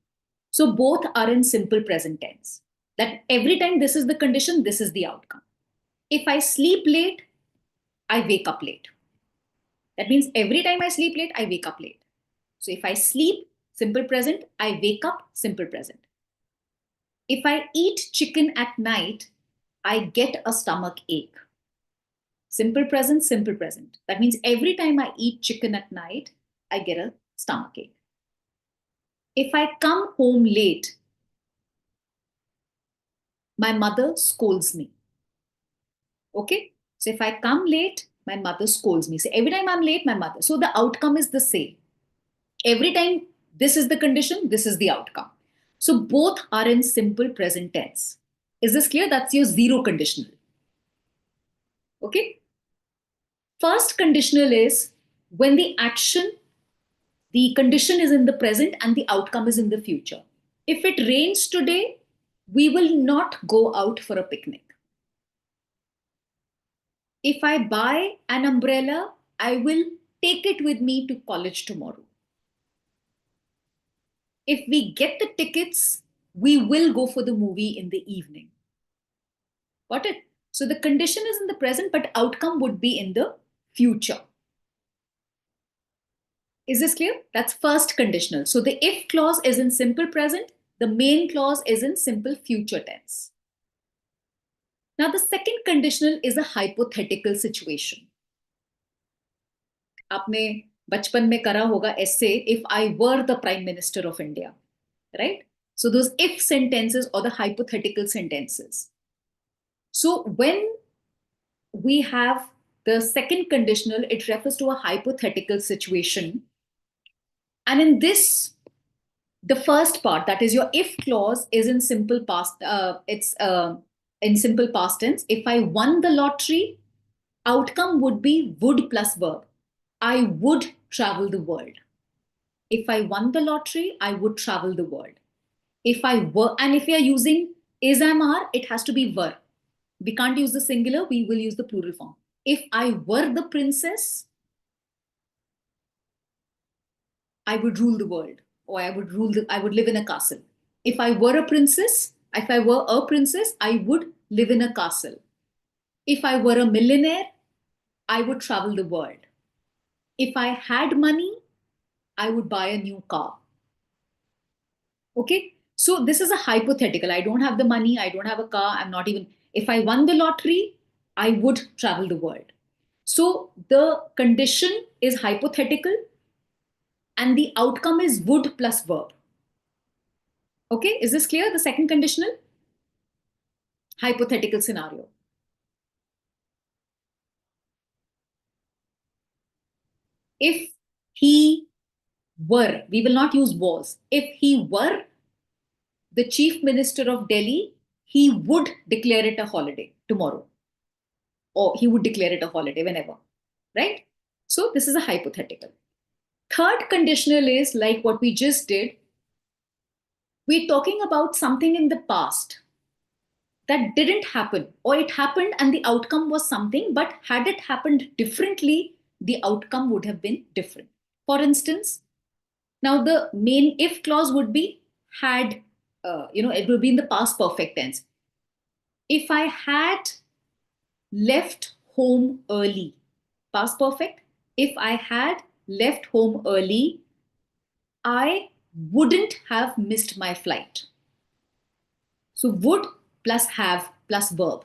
So both are in simple present tense. That every time this is the condition, this is the outcome. If I sleep late, I wake up late. That means every time I sleep late, I wake up late. So if I sleep, simple present, I wake up, simple present. If I eat chicken at night, I get a stomach ache. Simple present, simple present. That means every time I eat chicken at night, I get a stomach ache. If I come home late, my mother scolds me. Okay? So if I come late, my mother scolds me. So every time I'm late, my mother. So the outcome is the same. Every time this is the condition, this is the outcome. So both are in simple present tense. Is this clear? That's your zero conditional. Okay? First conditional is when the action, the condition is in the present and the outcome is in the future. If it rains today, we will not go out for a picnic. If I buy an umbrella, I will take it with me to college tomorrow. If we get the tickets, we will go for the movie in the evening. Got it? So the condition is in the present, but outcome would be in the future. Is this clear? That's first conditional. So the if clause is in simple present, the main clause is in simple future tense. Now the second conditional is a hypothetical situation. आपने बचपन में करा होगा essay if I were the Prime Minister of India, right? So those if sentences or the hypothetical sentences. So when we have the second conditional, it refers to a hypothetical situation. And in this, the first part, that is your if clause, is in simple past. It's in simple past tense. If I won the lottery, outcome would be would plus verb. I would travel the world. If I won the lottery, I would travel the world. If I were, and if we are using is, am, are, it has to be were. We can't use the singular, we will use the plural form. If I were the princess, I would rule the world, or I would live in a castle. If I were a princess, I would live in a castle. If I were a millionaire, I would travel the world. If I had money, I would buy a new car. Okay, so this is a hypothetical. I don't have the money, I don't have a car, I'm not even. If I won the lottery, I would travel the world. So the condition is hypothetical and the outcome is would plus verb. Okay, is this clear? The second conditional? Hypothetical scenario. If he were, we will not use was. If he were the chief minister of Delhi, he would declare it a holiday tomorrow. Or he would declare it a holiday whenever, right? So this is a hypothetical. Third conditional is like what we just did. We're talking about something in the past that didn't happen, or it happened and the outcome was something, but had it happened differently, the outcome would have been different. For instance, now the main if clause would be had, it would be in the past perfect tense. If I had left home early, past perfect, If I had left home early, I wouldn't have missed my flight. So would plus have plus verb.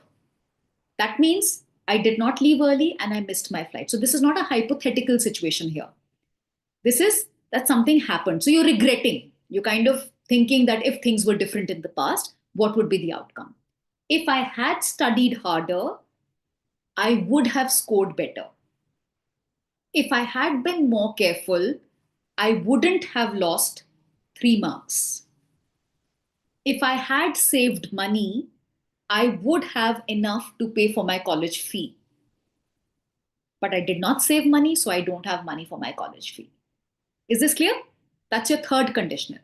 That means I did not leave early and I missed my flight. So this is not a hypothetical situation here. This is that something happened. So you're regretting. You're kind of thinking that if things were different in the past, what would be the outcome? If I had studied harder, I would have scored better. If I had been more careful, I wouldn't have lost 3 marks. If I had saved money, I would have enough to pay for my college fee. But I did not save money, so I don't have money for my college fee. Is this clear? That's your third conditional.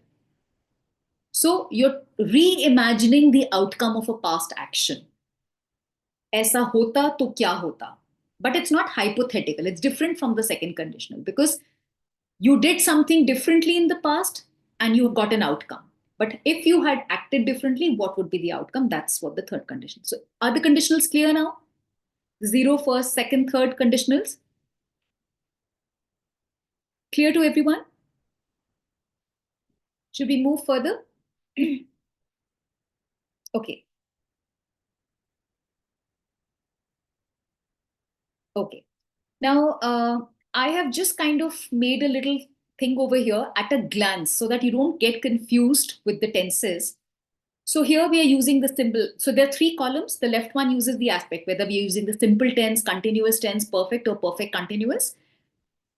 So you're reimagining the outcome of a past action. ऐसा होता तो क्या होता? But it's not hypothetical. It's different from the second conditional because you did something differently in the past and you got an outcome. But if you had acted differently, what would be the outcome? That's what the third condition. So are the conditionals clear now? Zero, first, second, third conditionals. Clear to everyone? Should we move further? Okay. Okay. Now, I have just kind of made a little thing over here at a glance so that you don't get confused with the tenses. So here we are using the simple. So there are three columns. The left one uses the aspect, whether we are using the simple tense, continuous tense, perfect or perfect continuous.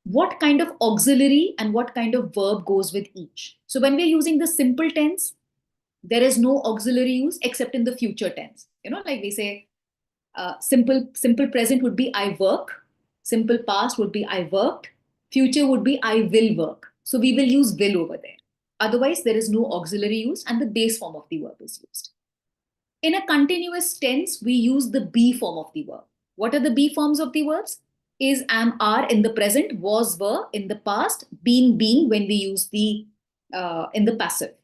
What kind of auxiliary and what kind of verb goes with each. So when we are using the simple tense, there is no auxiliary use except in the future tense. Like we say, simple present would be I work. Simple past would be I worked. Future would be I will work. So we will use will over there. Otherwise, there is no auxiliary use and the base form of the verb is used. In a continuous tense, we use the be form of the verb. What are the be forms of the verbs? Is, am, are in the present, was, were in the past, been, being when we use the in the passive.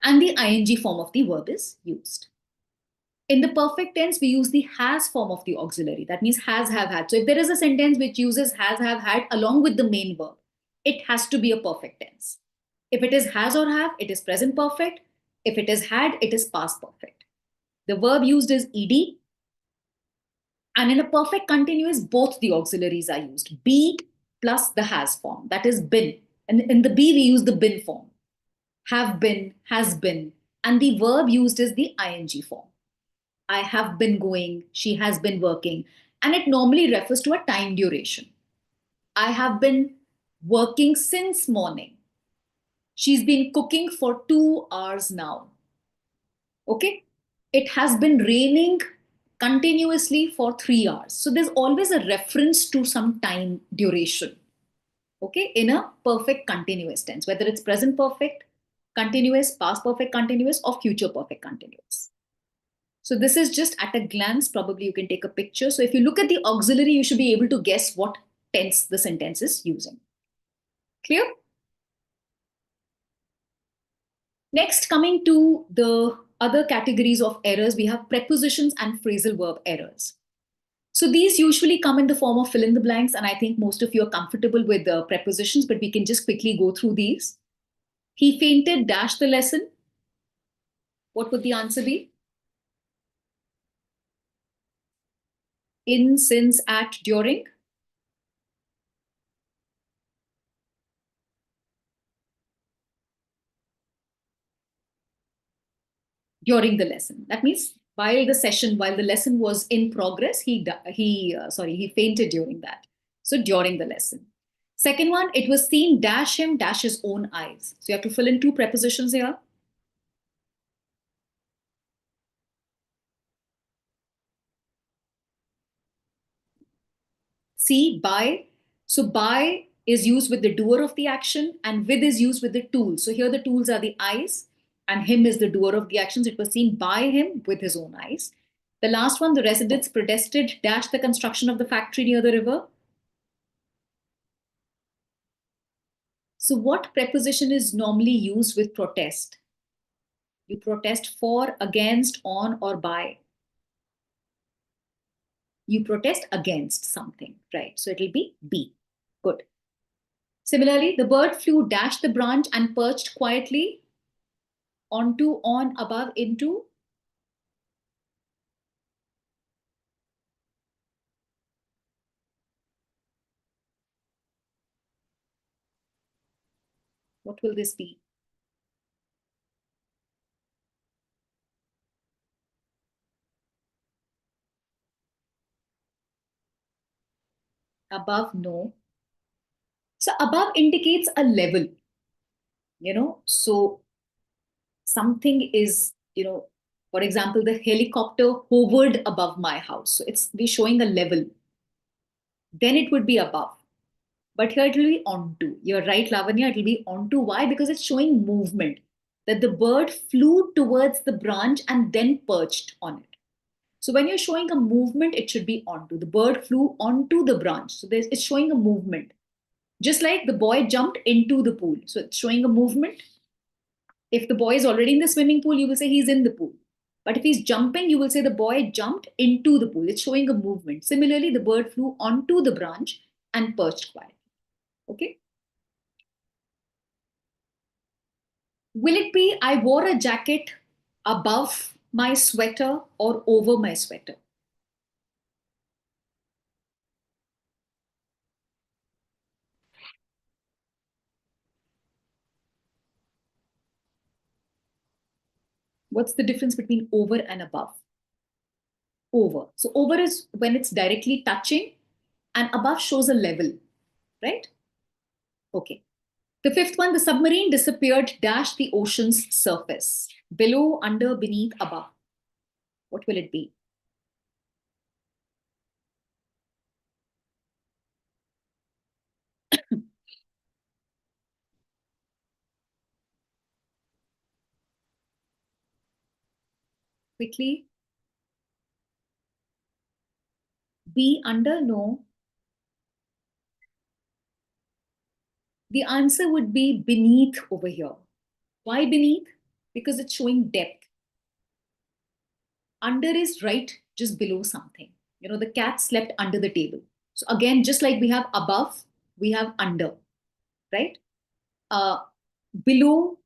And the ing form of the verb is used. In the perfect tense, we use the has form of the auxiliary. That means has, have, had. So if there is a sentence which uses has, have, had along with the main verb, it has to be a perfect tense. If it is has or have, it is present perfect. If it is had, it is past perfect. The verb used is ed. And in a perfect continuous, both the auxiliaries are used. Be plus the has form. That is been. And in the be, we use the been form. Have been, has been. And the verb used is the ing form. I have been going, she has been working. And it normally refers to a time duration. I have been working since morning. She's been cooking for 2 hours now. Okay? It has been raining continuously for 3 hours. So there's always a reference to some time duration. Okay? In a perfect continuous tense, whether it's present perfect continuous, past perfect continuous, or future perfect continuous. So this is just at a glance. Probably you can take a picture. So if you look at the auxiliary, you should be able to guess what tense the sentence is using. Clear? Next, coming to the other categories of errors, we have prepositions and phrasal verb errors. So these usually come in the form of fill in the blanks, and I think most of you are comfortable with the prepositions, but we can just quickly go through these. He fainted, dash the lesson. What would the answer be? In, since, at, during. During the lesson. That means while the lesson was in progress, he fainted during that. So during the lesson. Second one, it was seen dash him dash his own eyes. So you have to fill in two prepositions here. See, by. So by is used with the doer of the action and with is used with the tools. So here the tools are the eyes and him is the doer of the actions. It was seen by him with his own eyes. The last one, the residents protested dash the construction of the factory near the river. So what preposition is normally used with protest? You protest for, against, on, or by. You protest against something, right? So it'll be B. Good. Similarly, the bird flew, dashed the branch, and perched quietly onto, on, above, into. What will this be? Above, no. So above indicates a level, so something is, for example, the helicopter hovered above my house. So it's be showing a level. Then it would be above. But here it will be onto. You're right, Lavanya, it will be onto. Why? Because it's showing movement. That the bird flew towards the branch and then perched on it. So when you're showing a movement, it should be onto. The bird flew onto the branch. So it's showing a movement. Just like the boy jumped into the pool. So it's showing a movement. If the boy is already in the swimming pool, you will say he's in the pool. But if he's jumping, you will say the boy jumped into the pool. It's showing a movement. Similarly, the bird flew onto the branch and perched quietly. Okay. Will it be I wore a jacket above my sweater or over my sweater? What's the difference between over and above? Over. So over is when it's directly touching, and above shows a level, right? Okay. The fifth one, the submarine disappeared, dashed the ocean's surface. Below, under, beneath, above. What will it be? Quickly. Be under, no. The answer would be beneath over here. Why beneath? Because it's showing depth. Under is right just below something. The cat slept under the table. So again, just like we have above, we have under, right? Uh, Below.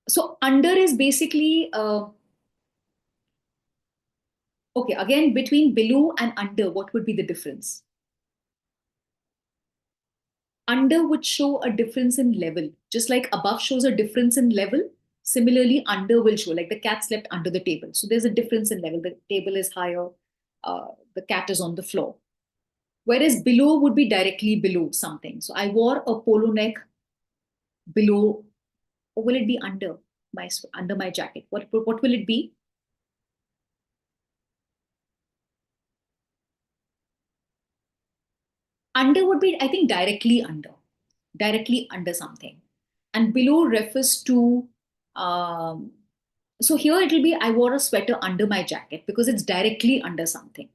So under is basically, okay, again, between below and under, what would be the difference? Under would show a difference in level. Just like above shows a difference in level, similarly, under will show, like the cat slept under the table. So there's a difference in level. The table is higher, the cat is on the floor. Whereas below would be directly below something. So I wore a polo neck below, or will it be under my jacket? What will it be? Under would be, I think, directly under something. And below refers to, um, so here it will be, I wore a sweater under my jacket because it's directly under something.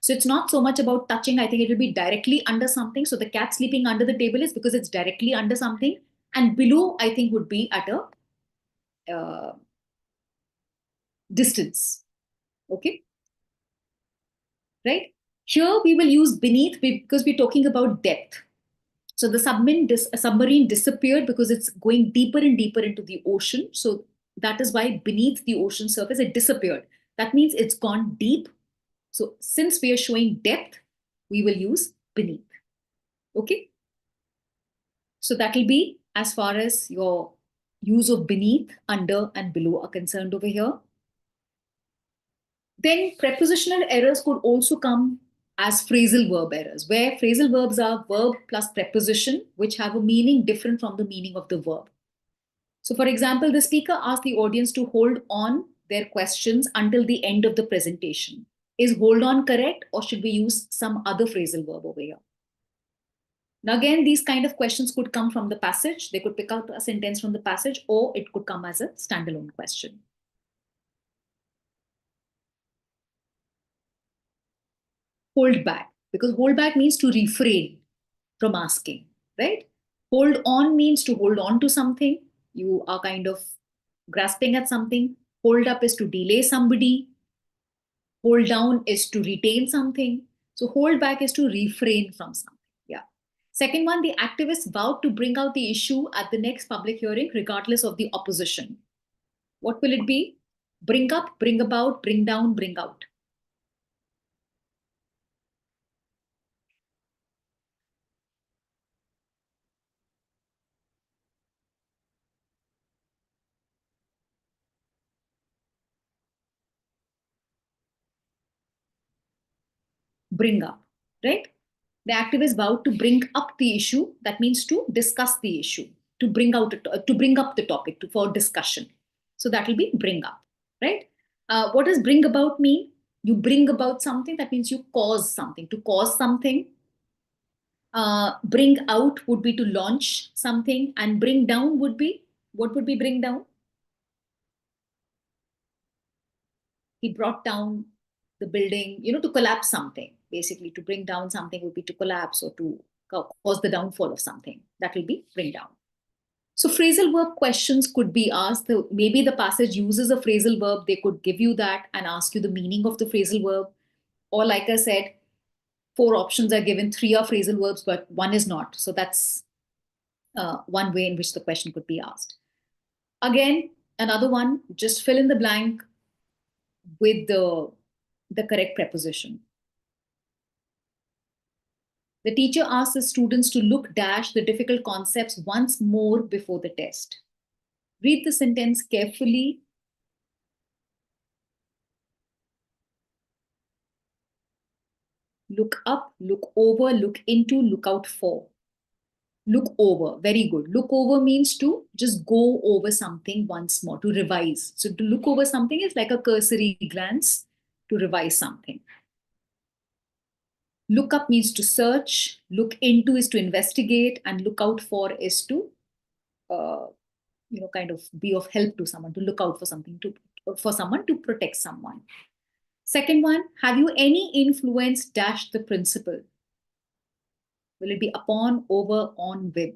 So it's not so much about touching. I think it will be directly under something. So the cat sleeping under the table is because it's directly under something. And below, I think, would be at a distance. Okay. Right. Here we will use beneath because we're talking about depth. So the submarine disappeared because it's going deeper and deeper into the ocean. So that is why beneath the ocean surface, it disappeared. That means it's gone deep. So since we are showing depth, we will use beneath. Okay. So that will be as far as your use of beneath, under, and below are concerned over here. Then prepositional errors could also come as phrasal verb errors, where phrasal verbs are verb plus preposition, which have a meaning different from the meaning of the verb. So, for example, the speaker asked the audience to hold on their questions until the end of the presentation. Is hold on correct, or should we use some other phrasal verb over here? Now, again, these kind of questions could come from the passage. They could pick out a sentence from the passage, or it could come as a standalone question. Hold back, because hold back means to refrain from asking, right? Hold on means to hold on to something. You are kind of grasping at something. Hold up is to delay somebody. Hold down is to retain something. So hold back is to refrain from something. Yeah. Second one, the activists vowed to bring out the issue at the next public hearing, regardless of the opposition. What will it be? Bring up, bring about, bring down, bring out. Bring up, right? The activists vowed to bring up the issue. That means to discuss the issue, to bring out, to bring up the topic for discussion. So that will be bring up, right? What does bring about mean? You bring about something. That means you cause something. To cause something. Bring out would be to launch something, and bring down would be, what would be bring down? He brought down the building, to collapse something. Basically, to bring down something would be to collapse or to cause the downfall of something. That will be bring down. So phrasal verb questions could be asked. Maybe the passage uses a phrasal verb. They could give you that and ask you the meaning of the phrasal verb. Or like I said, 4 options are given. 3 are phrasal verbs, but 1 is not. So that's one way in which the question could be asked. Again, another one, just fill in the blank with the correct preposition. The teacher asks the students to look dash the difficult concepts once more before the test. Read the sentence carefully. Look up, look over, look into, look out for. Look over, very good. Look over means to just go over something once more, to revise. So to look over something is like a cursory glance, to revise something. Look up means to search, look into is to investigate, and look out for is to, kind of be of help to someone, to look out for something, for someone, to protect someone. Second one, have you any influence dash the principal? Will it be upon, over, on, with?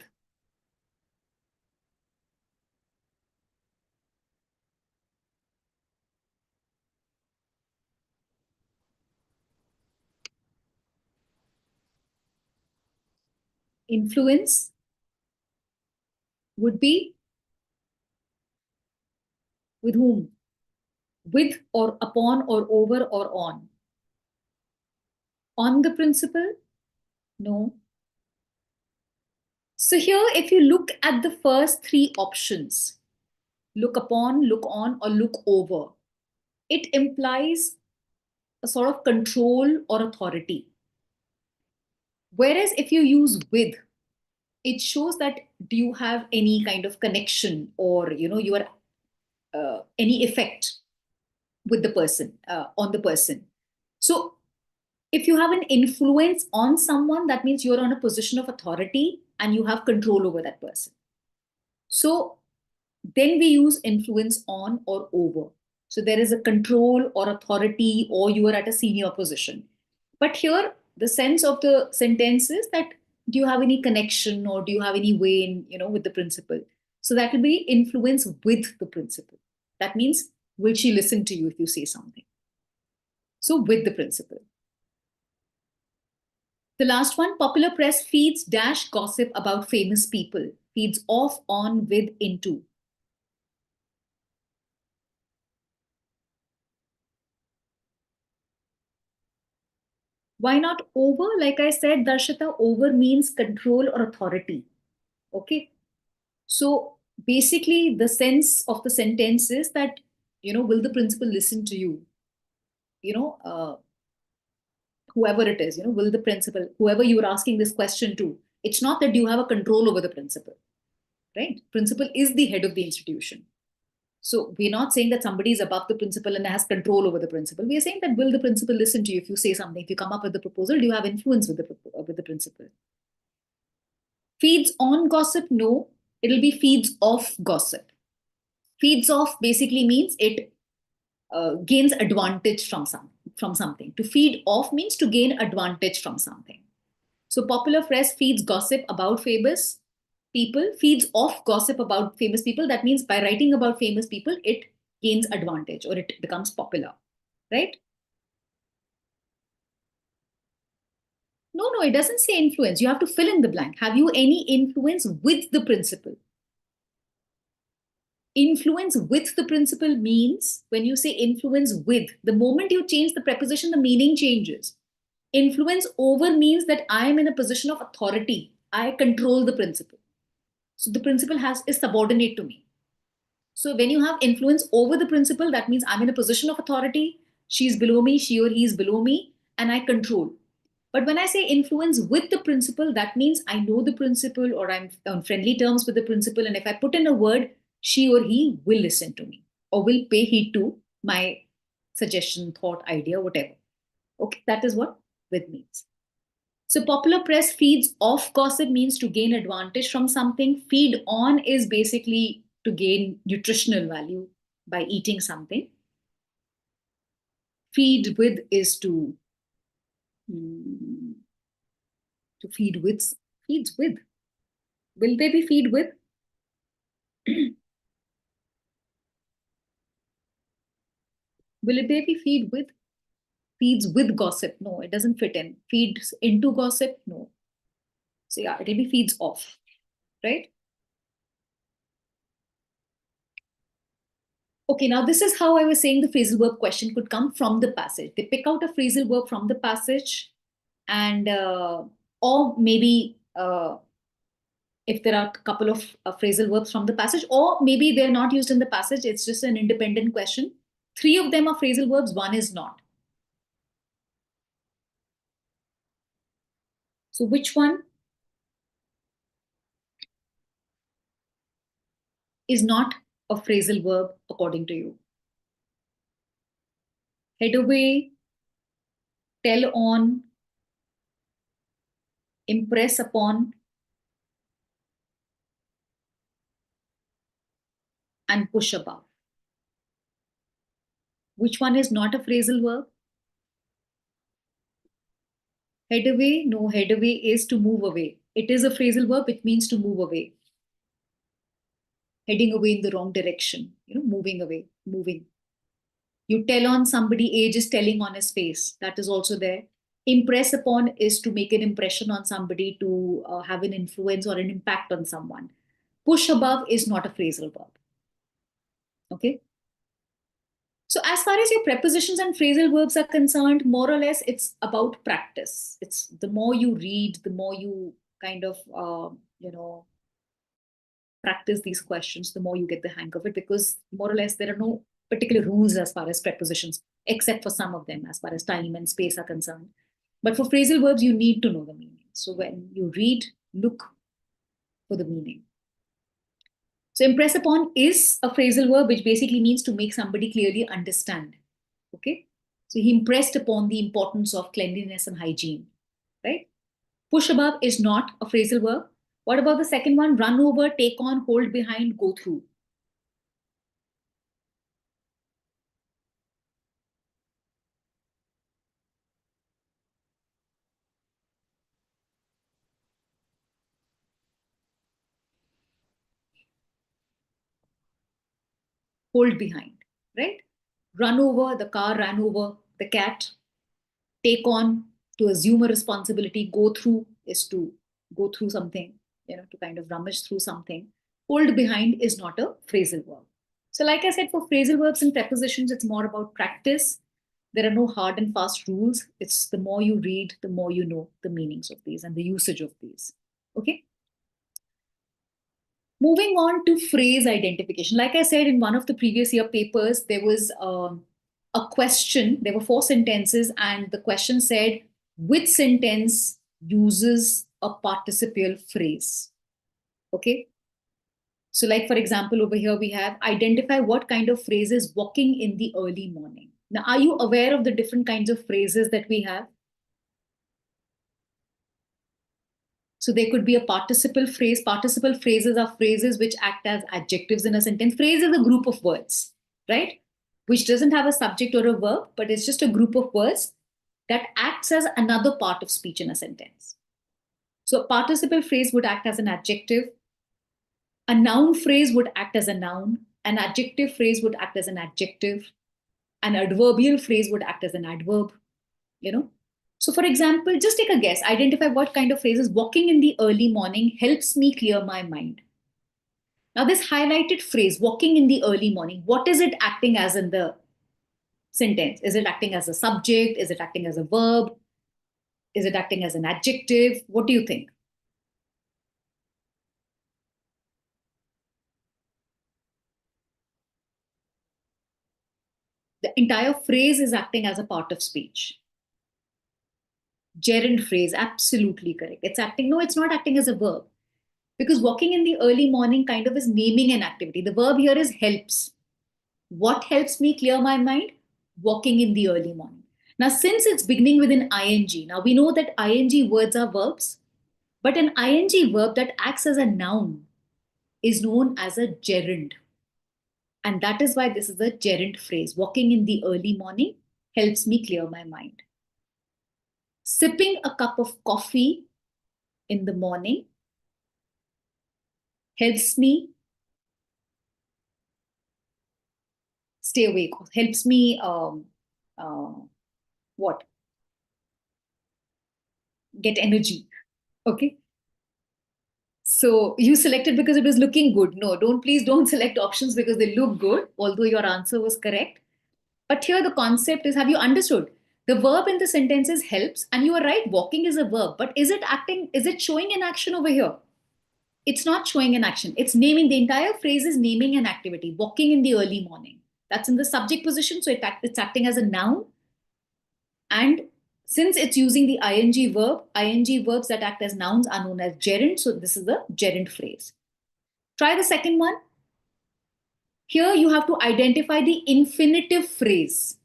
Influence would be with whom? With or upon or over or on? On the principal? No. So here, if you look at the first 3 options, look upon, look on, or look over, it implies a sort of control or authority. Whereas if you use with, it shows that do you have any kind of connection, or you are any effect with the person, on the person. So if you have an influence on someone, that means you're on a position of authority and you have control over that person. So then we use influence on or over. So there is a control or authority, or you are at a senior position. But here, the sense of the sentence is that do you have any connection, or do you have any way in, with the principal? So that will be influence with the principal. That means, will she listen to you if you say something? So with the principal. The last one, popular press feeds dash gossip about famous people. Feeds off, on, with, into. Why not over? Like I said, Darshita, over means control or authority. Okay. So basically, the sense of the sentence is that, will the principal listen to you? Whoever it is, will the principal, whoever you are asking this question to, it's not that you have a control over the principal, right? Principal is the head of the institution. So we're not saying that somebody is above the principal and has control over the principal. We are saying that will the principal listen to you if you say something, if you come up with the proposal, do you have influence with the principal? Feeds on gossip? No, it'll be feeds off gossip. Feeds off basically means it gains advantage from something. To feed off means to gain advantage from something. So popular press feeds gossip about famous people, feeds off gossip about famous people. That means by writing about famous people, it gains advantage or it becomes popular, right? No, it doesn't say influence. You have to fill in the blank. Have you any influence with the principal? Influence with the principal means when you say influence with, the moment you change the preposition, the meaning changes. Influence over means that I am in a position of authority. I control the principal. So the principal is subordinate to me. So when you have influence over the principal, that means I'm in a position of authority. She's below me, she or he is below me, and I control. But when I say influence with the principal, that means I know the principal or I'm on friendly terms with the principal. And if I put in a word, she or he will listen to me or will pay heed to my suggestion, thought, idea, whatever. Okay, that is what with means. So popular press feeds off gossip means to gain advantage from something. Feed on is basically to gain nutritional value by eating something. Feed with is mm, to feed with. Feeds with. Will they be feed with? Will it be feed with? Feeds with gossip? No, it doesn't fit in. Feeds into gossip? No. So yeah, it'll be feeds off, right? Okay, now this is how I was saying the phrasal verb question could come from the passage. They pick out a phrasal verb from the passage, and or maybe if there are a couple of phrasal verbs from the passage, or maybe they're not used in the passage, it's just an independent question. Three of them are phrasal verbs, one is not. So which one is not a phrasal verb according to you? Head away, tell on, impress upon, and push above. Which one is not a phrasal verb? Head away, no, head away is to move away. It is a phrasal verb, which means to move away. Heading away in the wrong direction, moving away, moving. You tell on somebody, age is telling on his face. That is also there. Impress upon is to make an impression on somebody, to have an influence or an impact on someone. Push above is not a phrasal verb. Okay. So as far as your prepositions and phrasal verbs are concerned, more or less, it's about practice. It's the more you read, the more you kind of, practice these questions, the more you get the hang of it, because more or less there are no particular rules as far as prepositions, except for some of them as far as time and space are concerned. But for phrasal verbs, you need to know the meaning. So when you read, look for the meaning. So impress upon is a phrasal verb, which basically means to make somebody clearly understand. Okay. So he impressed upon the importance of cleanliness and hygiene, right? Push above is not a phrasal verb. What about the second one? Run over, take on, hold behind, go through. Hold behind, right? Run over, the car ran over the cat. Take on, to assume a responsibility. Go through is to go through something, to kind of rummage through something. Hold behind is not a phrasal verb. So, like I said, for phrasal verbs and prepositions, it's more about practice. There are no hard and fast rules. It's the more you read, the more you know the meanings of these and the usage of these. Okay. Moving on to phrase identification. Like I said, in one of the previous year papers, there was a question. There were four sentences, and the question said, which sentence uses a participial phrase? Okay. So, like for example, over here we have identify what kind of phrase is walking in the early morning. Now, are you aware of the different kinds of phrases that we have? So there could be a participle phrase. Participle phrases are phrases which act as adjectives in a sentence. Phrase is a group of words, right? Which doesn't have a subject or a verb, but it's just a group of words that acts as another part of speech in a sentence. So a participle phrase would act as an adjective. A noun phrase would act as a noun. An adjective phrase would act as an adjective. An adverbial phrase would act as an adverb, you know. So, for example, just take a guess. Identify what kind of phrases walking in the early morning helps me clear my mind. Now, this highlighted phrase, walking in the early morning, what is it acting as in the sentence? Is it acting as a subject? Is it acting as a verb? Is it acting as an adjective? What do you think? The entire phrase is acting as a part of speech. Gerund phrase, absolutely correct. It's acting, no, it's not acting as a verb. Because walking in the early morning kind of is naming an activity. The verb here is helps. What helps me clear my mind? Walking in the early morning. Now, since it's beginning with an ing, now we know that ing words are verbs, but an ing verb that acts as a noun is known as a gerund. And that is why this is a gerund phrase. Walking in the early morning helps me clear my mind. Sipping a cup of coffee in the morning helps me stay awake, helps me uh, what? Get energy. Okay. So you selected because it was looking good. No, please don't select options because they look good, although your answer was correct. But here the concept is, have you understood? The verb in the sentence is helps, and you are right, walking is a verb, but is it acting, is it showing an action over here? It's not showing an action. It's naming, the entire phrase is naming an activity, walking in the early morning. That's in the subject position, so it's acting as a noun. And since it's using the ing verbs that act as nouns are known as gerund. So this is the gerund phrase. Try the second one. Here you have to identify the infinitive phrase.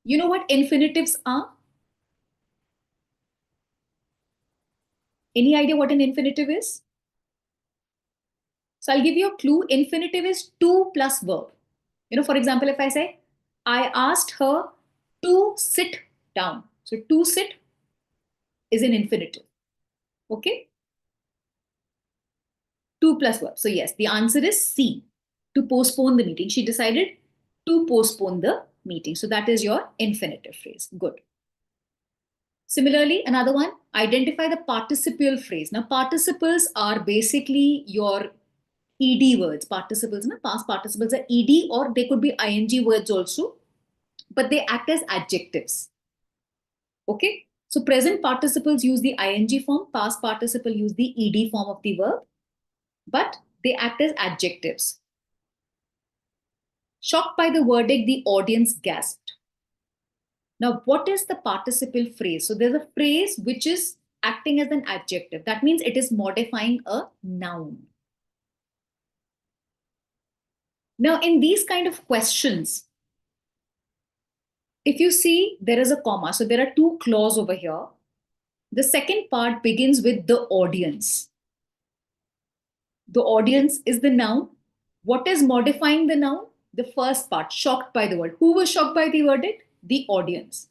You know what infinitives are? Any idea what an infinitive is? So I'll give you a clue. Infinitive is to plus verb. For example, if I say, I asked her to sit down. So to sit is an infinitive. Okay? To plus verb. So yes, the answer is C. To postpone the meeting. She decided to postpone the meeting. So that is your infinitive phrase. Good. Similarly, another one, identify the participial phrase. Now, participles are basically your ed words. Participles, past participles are ed, or they could be ing words also, but they act as adjectives. Okay? So present participles use the ing form, past participle use the ed form of the verb, but they act as adjectives. Shocked by the verdict, the audience gasped. Now, what is the participle phrase? So there's a phrase which is acting as an adjective. That means it is modifying a noun. Now, in these kind of questions, if you see there is a comma, so there are two clause over here. The second part begins with the audience. The audience is the noun. What is modifying the noun? The first part, shocked by the word. Who was shocked by the verdict? The audience.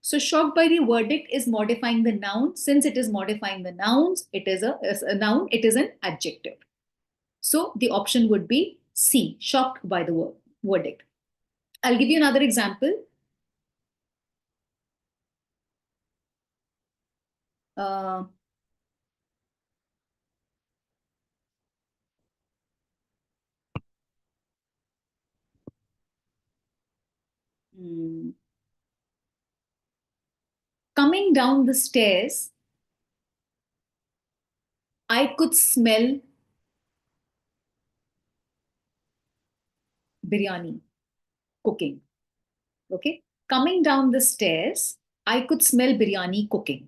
So shocked by the verdict is modifying the noun. Since it is modifying the nouns, it is a noun, it is an adjective. So the option would be C, shocked by the verdict. I'll give you another example. Uh, Coming down the stairs, I could smell biryani cooking. Okay. Coming down the stairs, I could smell biryani cooking.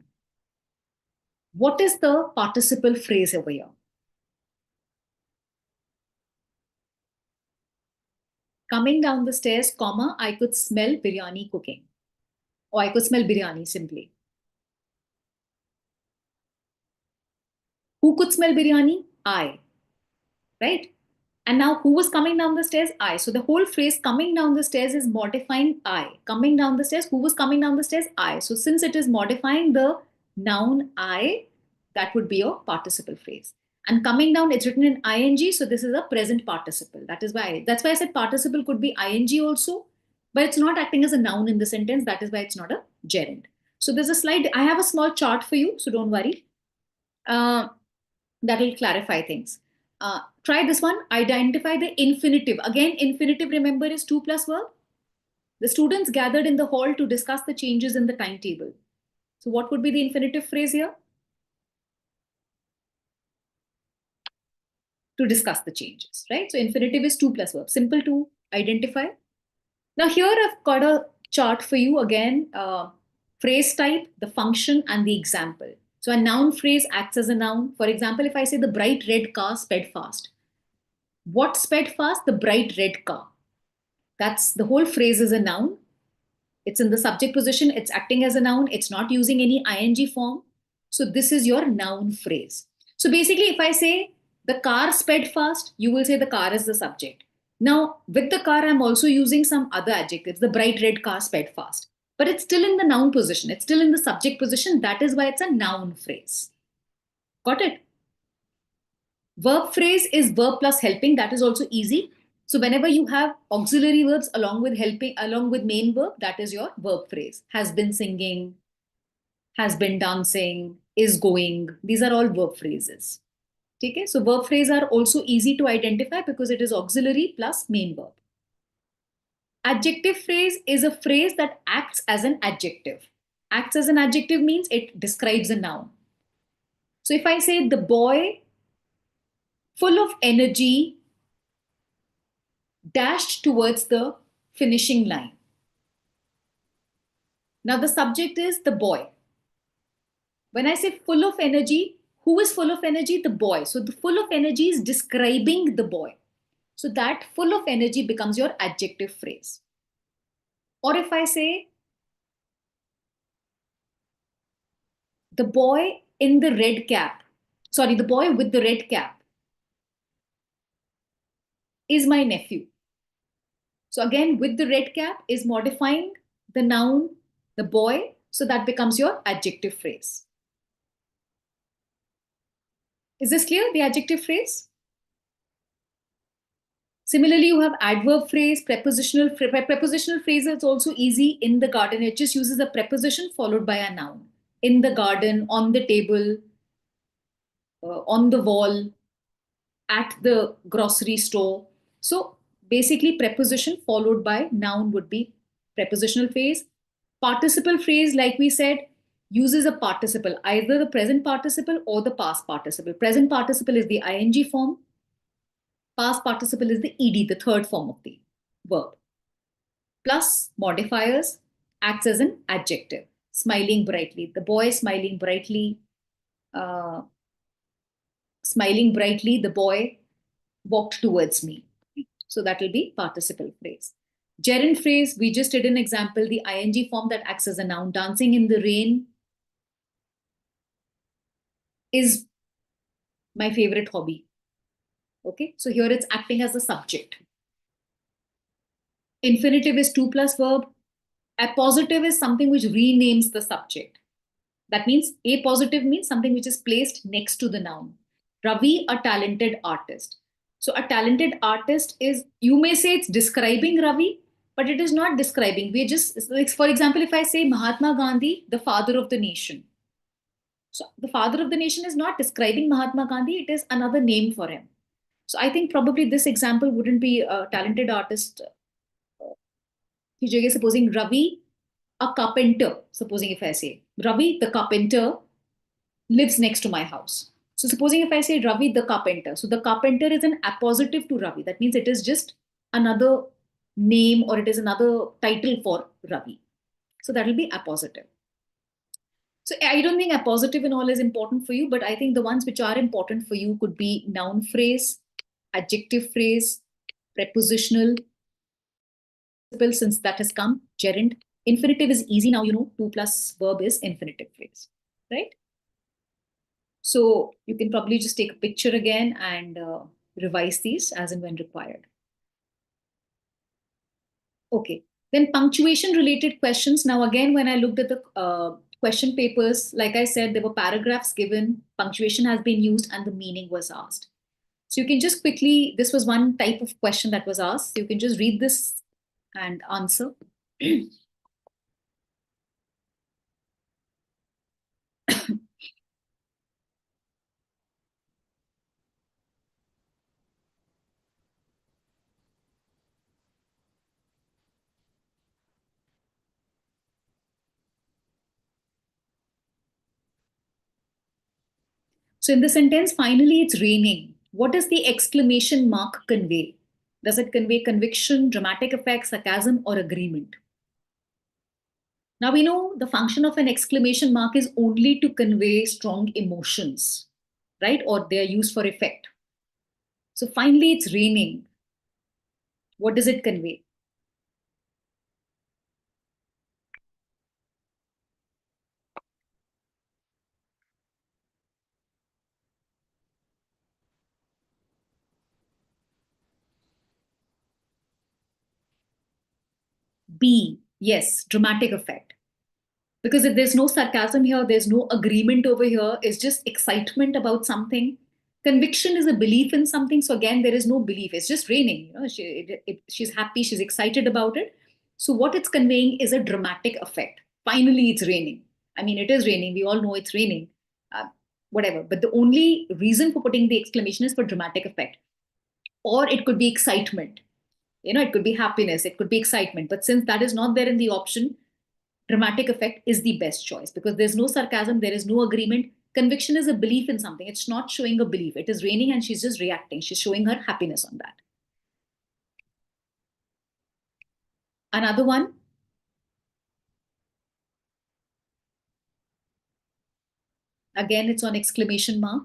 What is the participle phrase over here? Coming down the stairs, comma, I could smell biryani cooking. Or I could smell biryani simply. Who could smell biryani? I. Right? And now who was coming down the stairs? I. So the whole phrase coming down the stairs is modifying I. Coming down the stairs, who was coming down the stairs? I. So since it is modifying the noun I, that would be your participle phrase. And coming down, it's written in ing, so this is a present participle. That's why I said participle could be ing also, but it's not acting as a noun in the sentence. That is why it's not a gerund. So there's a slide. I have a small chart for you, so don't worry. That will clarify things. Try this one. Identify the infinitive. Again, infinitive, remember, is 2 plus verb. The students gathered in the hall to discuss the changes in the timetable. So what would be the infinitive phrase here? To discuss the changes, right? So infinitive is 2 plus verb. Simple to identify. Now here I've got a chart for you again. Phrase type, the function, and the example. So a noun phrase acts as a noun. For example, if I say the bright red car sped fast. What sped fast? The bright red car. That's the whole phrase is a noun. It's in the subject position. It's acting as a noun. It's not using any ing form. So this is your noun phrase. So basically, if I say the car sped fast, you will say the car is the subject. Now, with the car, I'm also using some other adjectives. The bright red car sped fast. But it's still in the noun position. It's still in the subject position. That is why it's a noun phrase. Got it? Verb phrase is verb plus helping. That is also easy. So whenever you have auxiliary verbs along with helping, along with main verb, that is your verb phrase. Has been singing, has been dancing, is going. These are all verb phrases. Okay? So verb phrase are also easy to identify because it is auxiliary plus main verb. Adjective phrase is a phrase that acts as an adjective. Acts as an adjective means it describes a noun. So if I say the boy full of energy dashed towards the finishing line. Now the subject is the boy. When I say full of energy, who is full of energy? The boy. So the full of energy is describing the boy. So that full of energy becomes your adjective phrase. Or if I say the boy in the red cap, the boy with the red cap is my nephew. So again, with the red cap is modifying the noun, the boy. So that becomes your adjective phrase. Is this clear, the adjective phrase? Similarly, you have adverb phrase, prepositional. Prepositional phrase is also easy. In the garden, it just uses a preposition followed by a noun. In the garden, on the table, on the wall, at the grocery store. So basically, preposition followed by noun would be prepositional phrase. Participle phrase, like we said, uses a participle, either the present participle or the past participle. Present participle is the ing form. Past participle is the ed, the third form of the verb. Plus modifiers acts as an adjective. Smiling brightly. The boy smiling brightly. Smiling brightly, the boy walked towards me. So that will be participle phrase. Gerund phrase, we just did an example, the ing form that acts as a noun. Dancing in the rain is my favorite hobby. Okay, so here it's acting as a subject. Infinitive is 2 plus verb. Appositive is something which renames the subject. That means apositive means something which is placed next to the noun. Ravi, a talented artist. So a talented artist is, you may say it's describing Ravi, but it is not describing. We're just, like, for example, if I say Mahatma Gandhi, the father of the nation. So the father of the nation is not describing Mahatma Gandhi, it is another name for him. So I think probably this example wouldn't be a talented artist. Supposing Ravi, a carpenter, supposing if I say Ravi, the carpenter, lives next to my house. So supposing if I say Ravi the carpenter, so the carpenter is an appositive to Ravi. That means it is just another name or it is another title for Ravi. So that will be appositive. So I don't think appositive and all is important for you, but I think the ones which are important for you could be noun phrase, adjective phrase, prepositional, since that has come, gerund. Infinitive is easy now, 2 plus verb is infinitive phrase, right? So you can probably just take a picture again and revise these as and when required. Okay, then punctuation related questions. Now again, when I looked at the question papers, like I said, there were paragraphs given, punctuation has been used and the meaning was asked. So you can just quickly, this was one type of question that was asked. So you can just read this and answer. So in the sentence, finally it's raining. What does the exclamation mark convey? Does it convey conviction, dramatic effect, sarcasm, or agreement? Now we know the function of an exclamation mark is only to convey strong emotions, right? Or they are used for effect. So finally it's raining. What does it convey? B, yes, dramatic effect. Because if there's no sarcasm here, there's no agreement over here, it's just excitement about something. Conviction is a belief in something. So again, there is no belief. It's just raining. She's happy. She's excited about it. So what it's conveying is a dramatic effect. Finally, it's raining. I mean, it is raining. We all know it's raining. Uh, Whatever. But the only reason for putting the exclamation is for dramatic effect. Or it could be excitement. It could be happiness. It could be excitement. But since that is not there in the option, dramatic effect is the best choice because there's no sarcasm, there is no agreement. Conviction is a belief in something. It's not showing a belief. It is raining and she's just reacting. She's showing her happiness on that. Another one, again, it's on exclamation mark.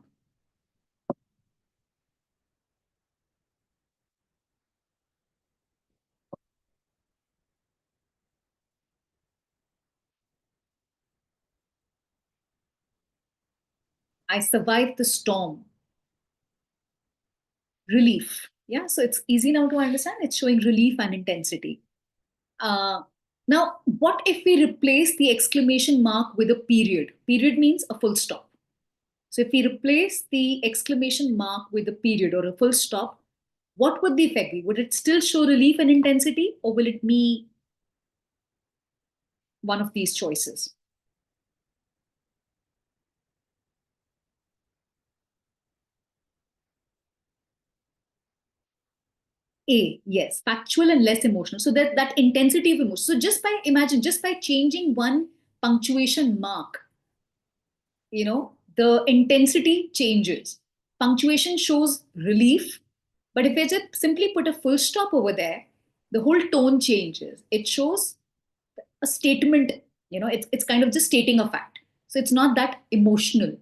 I survived the storm. Relief. Yeah, so it's easy now to understand. It's showing relief and intensity. Uh, Now, what if we replace the exclamation mark with a period? Period means a full stop. So if we replace the exclamation mark with a period or a full stop, what would the effect be? Would it still show relief and intensity, or will it be one of these choices? A, yes, factual and less emotional. So that intensity of emotion. So just by changing one punctuation mark, the intensity changes. Punctuation shows relief, but if I just simply put a full stop over there, the whole tone changes. It shows a statement. It's kind of just stating a fact, so it's not that emotional.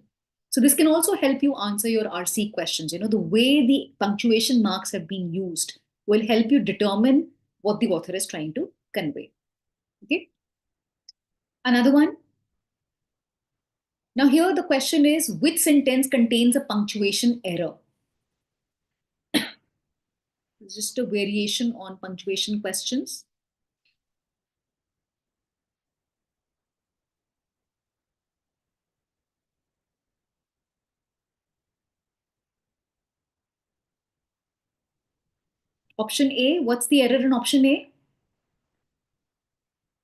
So this can also help you answer your RC questions. The way the punctuation marks have been used will help you determine what the author is trying to convey. Okay, another one. Now here the question is, which sentence contains a punctuation error? It's just a variation on punctuation questions. Option A, what's the error in option A?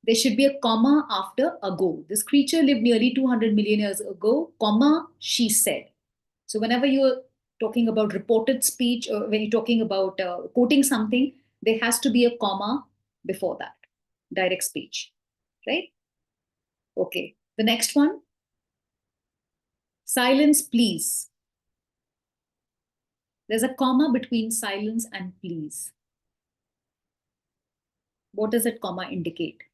There should be a comma after ago. This creature lived nearly 200 million years ago, comma, she said. So whenever you're talking about reported speech or when you're talking about quoting something, there has to be a comma before that. Direct speech, right? Okay. The next one, silence, please. There's a comma between silence and please. What does that comma indicate?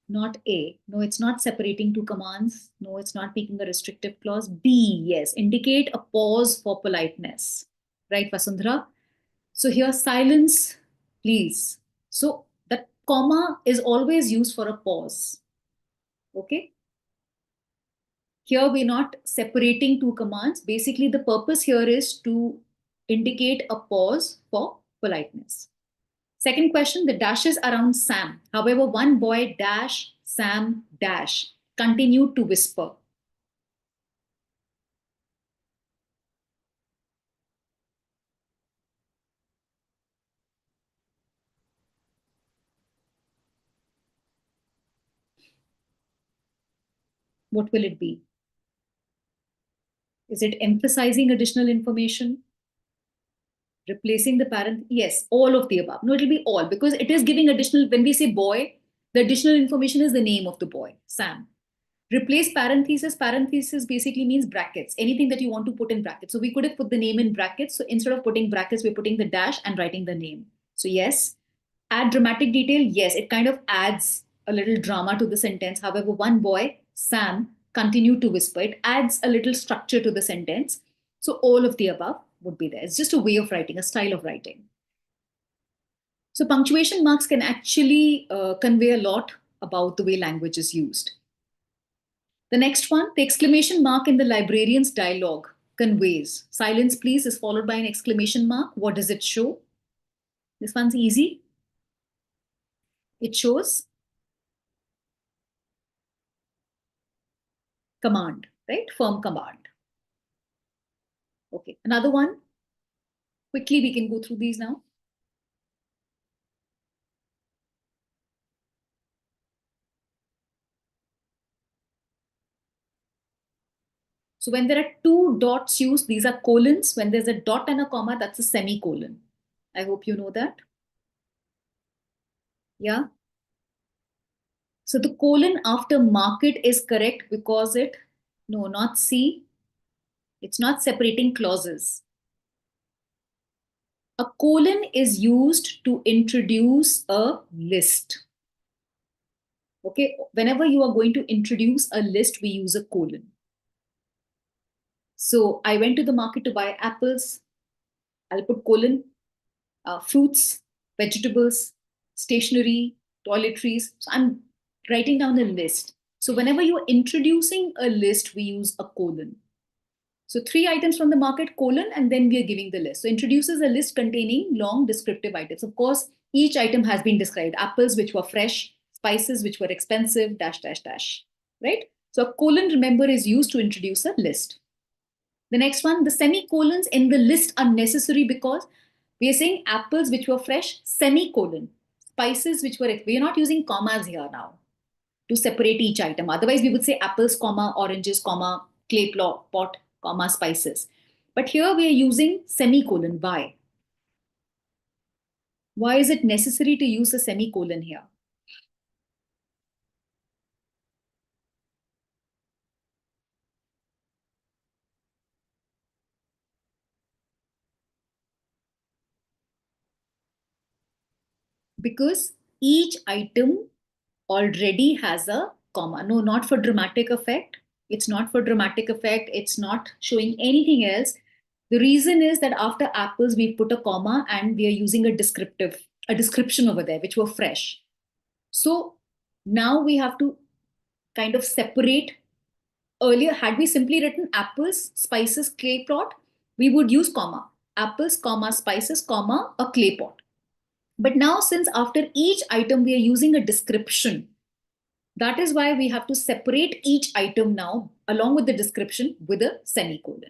Not A. No, it's not separating two commands. No, it's not making a restrictive clause. B, yes, indicate a pause for politeness. Right, Vasundhara? So here, silence, please. So that comma is always used for a pause. Okay? Here, we're not separating two commands. Basically, the purpose here is to indicate a pause for politeness. Second question, the dashes around Sam. However, one boy dash, Sam dash, continued to whisper. What will it be? Is it emphasizing additional information? Replacing the parent? Yes, all of the above. No, it'll be all because it is giving additional. When we say boy, the additional information is the name of the boy, Sam. Replace parenthesis. Parenthesis basically means brackets, anything that you want to put in brackets. So we could have put the name in brackets. So instead of putting brackets, we're putting the dash and writing the name. So yes. Add dramatic detail. Yes, it kind of adds a little drama to the sentence. However, one boy, Sam, continued to whisper. It adds a little structure to the sentence. So all of the above would be there. It's just a way of writing, a style of writing. So punctuation marks can actually convey a lot about the way language is used. The next one, the exclamation mark in the librarian's dialogue conveys. Silence, please, is followed by an exclamation mark. What does it show? This one's easy. It shows command, right? Firm command. Okay, another one. Quickly, we can go through these now. So when there are two dots used, these are colons. When there's a dot and a comma, that's a semicolon. I hope you know that. Yeah. So the colon after market is correct because no, not C. It's not separating clauses. A colon is used to introduce a list. Okay, whenever you are going to introduce a list, we use a colon. So I went to the market to buy apples. I'll put colon, fruits, vegetables, stationery, toiletries. So I'm writing down a list. So whenever you're introducing a list, we use a colon. So 3 items from the market, colon, and then we are giving the list. So introduces a list containing long descriptive items. Of course, each item has been described. Apples, which were fresh, spices, which were expensive, dash, dash, dash, right? So a colon, remember, is used to introduce a list. The next one, the semicolons in the list are necessary because we are saying apples which were fresh, semicolon. Spices which were, we are not using commas here now to separate each item. Otherwise, we would say apples, comma, oranges, comma, clay pot, comma, spices. But here we are using semicolon. Why? Why is it necessary to use a semicolon here? Because each item already has a comma. No, not for dramatic effect. It's not for dramatic effect. It's not showing anything else. The reason is that after apples, we put a comma and we are using a description over there, which were fresh. So now we have to kind of separate. Earlier, had we simply written apples, spices, clay pot, we would use comma. Apples, comma, spices, comma, a clay pot. But now, since after each item we are using a description, that is why we have to separate each item now along with the description with a semicolon.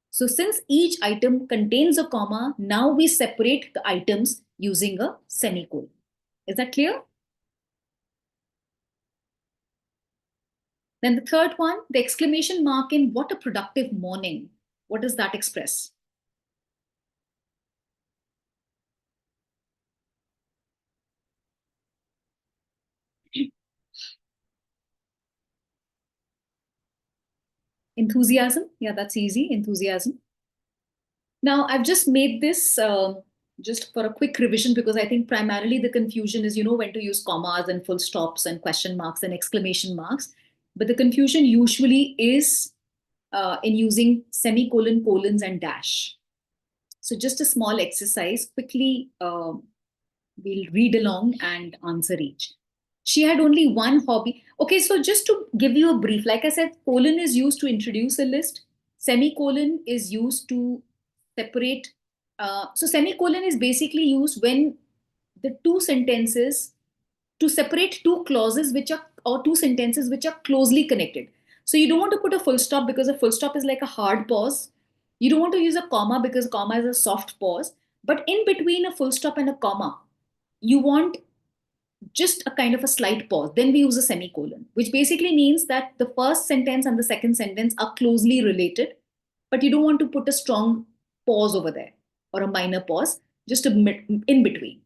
So since each item contains a comma, now we separate the items using a semicolon. Is that clear? Then the third one, the exclamation mark in what a productive morning. What does that express? Enthusiasm. Yeah, that's easy. Enthusiasm. Now, I've just made this just for a quick revision because I think primarily the confusion is, when to use commas and full stops and question marks and exclamation marks. But the confusion usually is in using semicolon, colons, and dash. So just a small exercise. Quickly, we'll read along and answer each. She had only one hobby. Okay, so just to give you a brief, like I said, colon is used to introduce a list. Semicolon is used to separate. So semicolon is basically used when the two sentences, to separate two clauses which are, or two sentences which are closely connected. So you don't want to put a full stop because a full stop is like a hard pause. You don't want to use a comma because comma is a soft pause. But in between a full stop and a comma, you want just a kind of a slight pause. Then we use a semicolon, which basically means that the first sentence and the second sentence are closely related, but you don't want to put a strong pause over there or a minor pause, just a in between.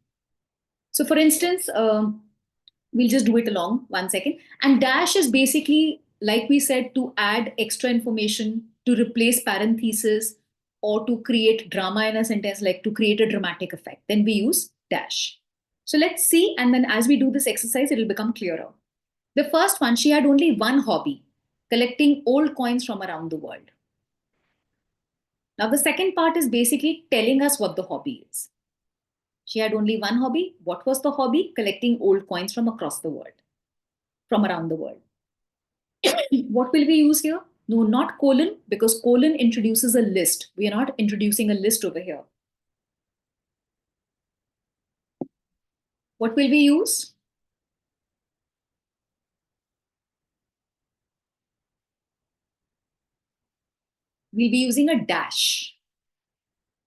So, for instance, we'll just do it along 1 second. And dash is basically, like we said, to add extra information, to replace parentheses, or to create drama in a sentence, like to create a dramatic effect. Then we use dash. So let's see. And then as we do this exercise, it'll become clearer. The first one, she had only one hobby, collecting old coins from around the world. Now, the second part is basically telling us what the hobby is. She had only one hobby. What was the hobby? Collecting old coins from across the world, from around the world. What will we use here? No, not colon, because colon introduces a list. We are not introducing a list over here. What will we use? We'll be using a dash.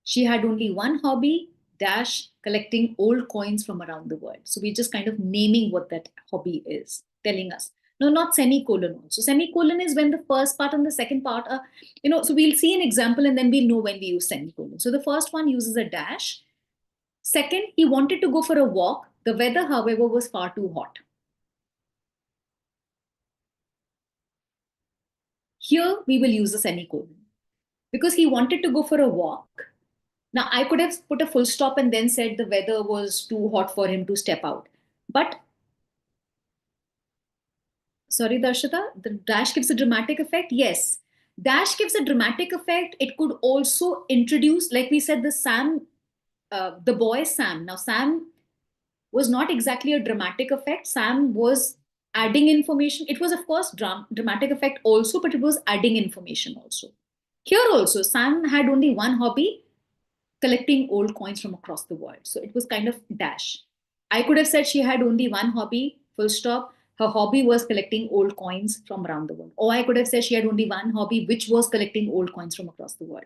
She had only one hobby, dash, collecting old coins from around the world. So we're just kind of naming what that hobby is, telling us. No, not semicolon also. Semicolon is when the first part and the second part are, so we'll see an example and then we'll know when we use semicolon. So the first one uses a dash. Second, he wanted to go for a walk. The weather, however, was far too hot. Here, we will use a semicolon because he wanted to go for a walk. Now, I could have put a full stop and then said the weather was too hot for him to step out. But, sorry, Darshita, the dash gives a dramatic effect. Yes, dash gives a dramatic effect. It could also introduce, like we said, the boy Sam. Now, Sam was not exactly a dramatic effect. Sam was adding information. It was, of course, dramatic effect also, but it was adding information also. Here also, Sam had only one hobby, collecting old coins from across the world. So it was kind of dash. I could have said she had only one hobby, full stop. Her hobby was collecting old coins from around the world. Or I could have said she had only one hobby, which was collecting old coins from across the world.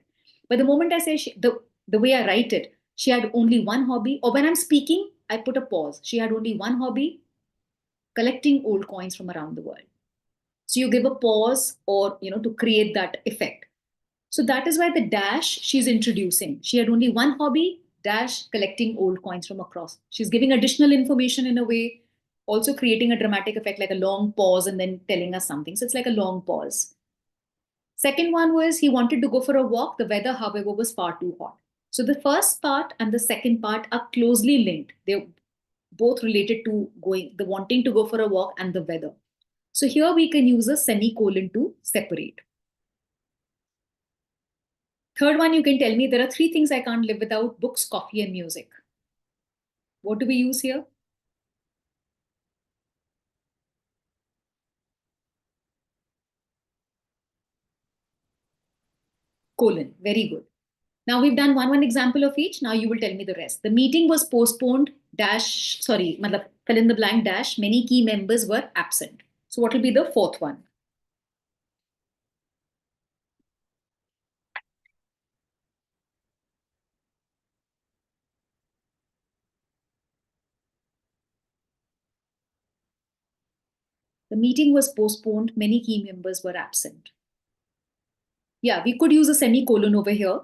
But the moment I say the way I write it, she had only one hobby, or when I'm speaking, I put a pause. She had only one hobby, collecting old coins from around the world. So you give a pause or, to create that effect. So that is why the dash she's introducing. She had only one hobby, dash, collecting old coins from across. She's giving additional information in a way, also creating a dramatic effect like a long pause and then telling us something. So it's like a long pause. Second one was he wanted to go for a walk. The weather, however, was far too hot. So the first part and the second part are closely linked. They're both related to the wanting to go for a walk and the weather. So here we can use a semicolon to separate. Third one, you can tell me there are three things I can't live without: books, coffee, and music. What do we use here? Colon. Very good. Now we've done one example of each. Now you will tell me the rest. The meeting was postponed, dash, sorry, fill in the blank dash. Many key members were absent. So what will be the fourth one? The meeting was postponed. Many key members were absent. Yeah, we could use a semicolon over here.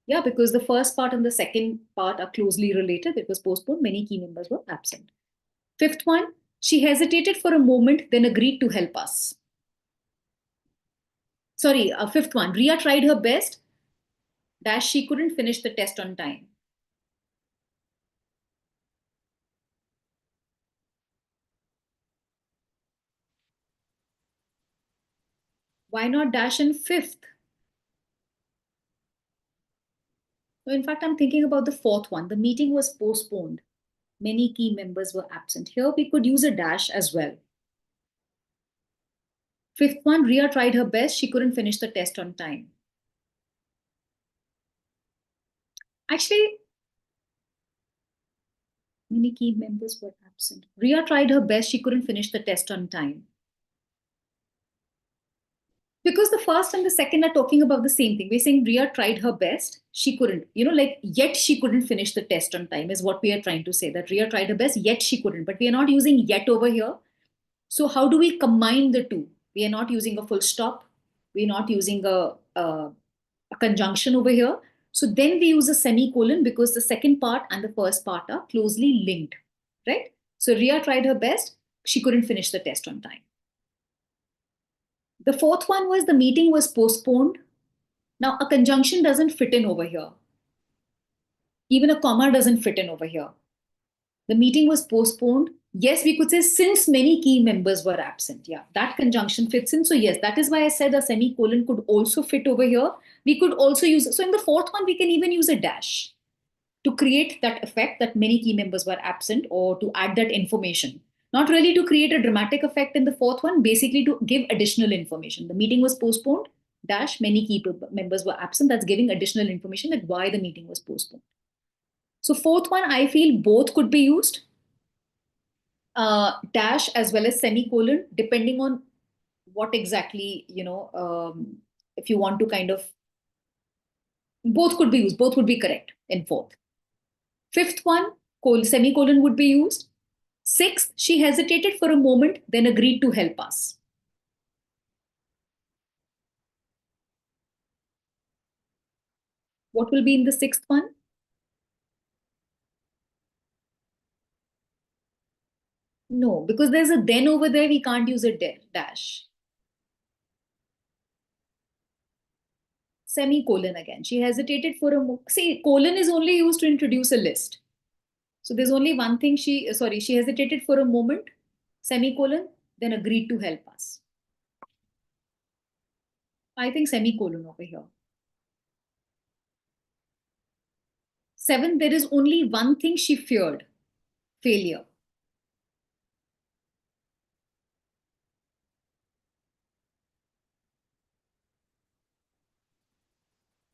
Yeah, because the first part and the second part are closely related. It was postponed. Many key members were absent. Fifth one, she hesitated for a moment, then agreed to help us. Sorry, fifth one, Ria tried her best, dash, she couldn't finish the test on time. Why not dash in fifth? So in fact, I'm thinking about the fourth one. The meeting was postponed. Many key members were absent. Here we could use a dash as well. Fifth one, Ria tried her best. She couldn't finish the test on time. Actually, Many key members were absent. Ria tried her best. She couldn't finish the test on time. Because the first and the second are talking about the same thing. We're saying Ria tried her best. She couldn't, like, yet she couldn't finish the test on time, is what we are trying to say. That Ria tried her best, yet she couldn't. But we are not using yet over here. So, how do we combine the two? We are not using a full stop. We're not using a conjunction over here. So, then we use a semicolon because the second part and the first part are closely linked, right? So, Ria tried her best. She couldn't finish the test on time. The fourth one was the meeting was postponed. Now, a conjunction doesn't fit in over here. Even a comma doesn't fit in over here. The meeting was postponed. Yes, we could say since many key members were absent. Yeah, that conjunction fits in. So, yes, that is why I said a semicolon could also fit over here. We could also use, so in the fourth one, we can even use a dash to create that effect that many key members were absent or to add that information. Not really to create a dramatic effect in the fourth one, basically to give additional information. The meeting was postponed, dash, many key members were absent. That's giving additional information that why the meeting was postponed. So fourth one, I feel both could be used, dash as well as semicolon, depending on what exactly, if you want to kind of, both could be used, both would be correct in fourth. Fifth one, semicolon would be used. Sixth, she hesitated for a moment, then agreed to help us. What will be in the sixth one? No, because there's a then over there, we can't use a dash. Semicolon again. She hesitated for a moment. See, colon is only used to introduce a list. So there's only one thing she hesitated for a moment, semicolon, then agreed to help us. I think semicolon over here. Seven, there is only one thing she feared, failure.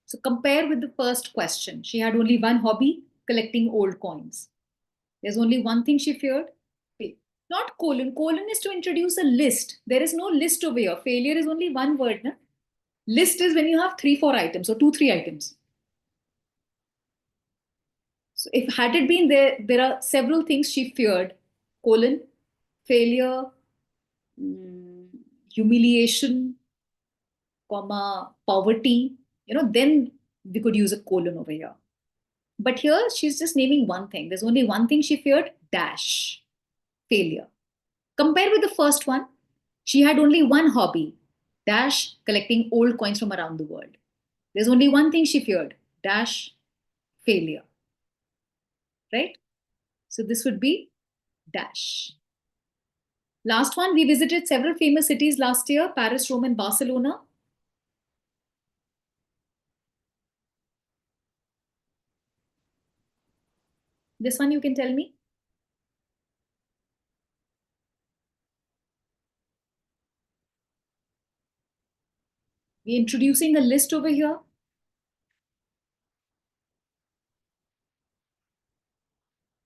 So compare with the first question. She had only one hobby, collecting old coins. There's only one thing she feared. Not colon. Colon is to introduce a list. There is no list over here. Failure is only one word. Na? List is when you have 3-4 items or 2-3 items. So if had it been there, there are several things she feared. Colon, failure, humiliation, comma, poverty. Then we could use a colon over here. But here she's just naming one thing. There's only one thing she feared, dash, failure. Compare with the first one. She had only one hobby, dash, collecting old coins from around the world. There's only one thing she feared, dash, failure. Right? So this would be dash. Last one, we visited several famous cities last year, Paris, Rome, and Barcelona. This one you can tell me. We're introducing a list over here.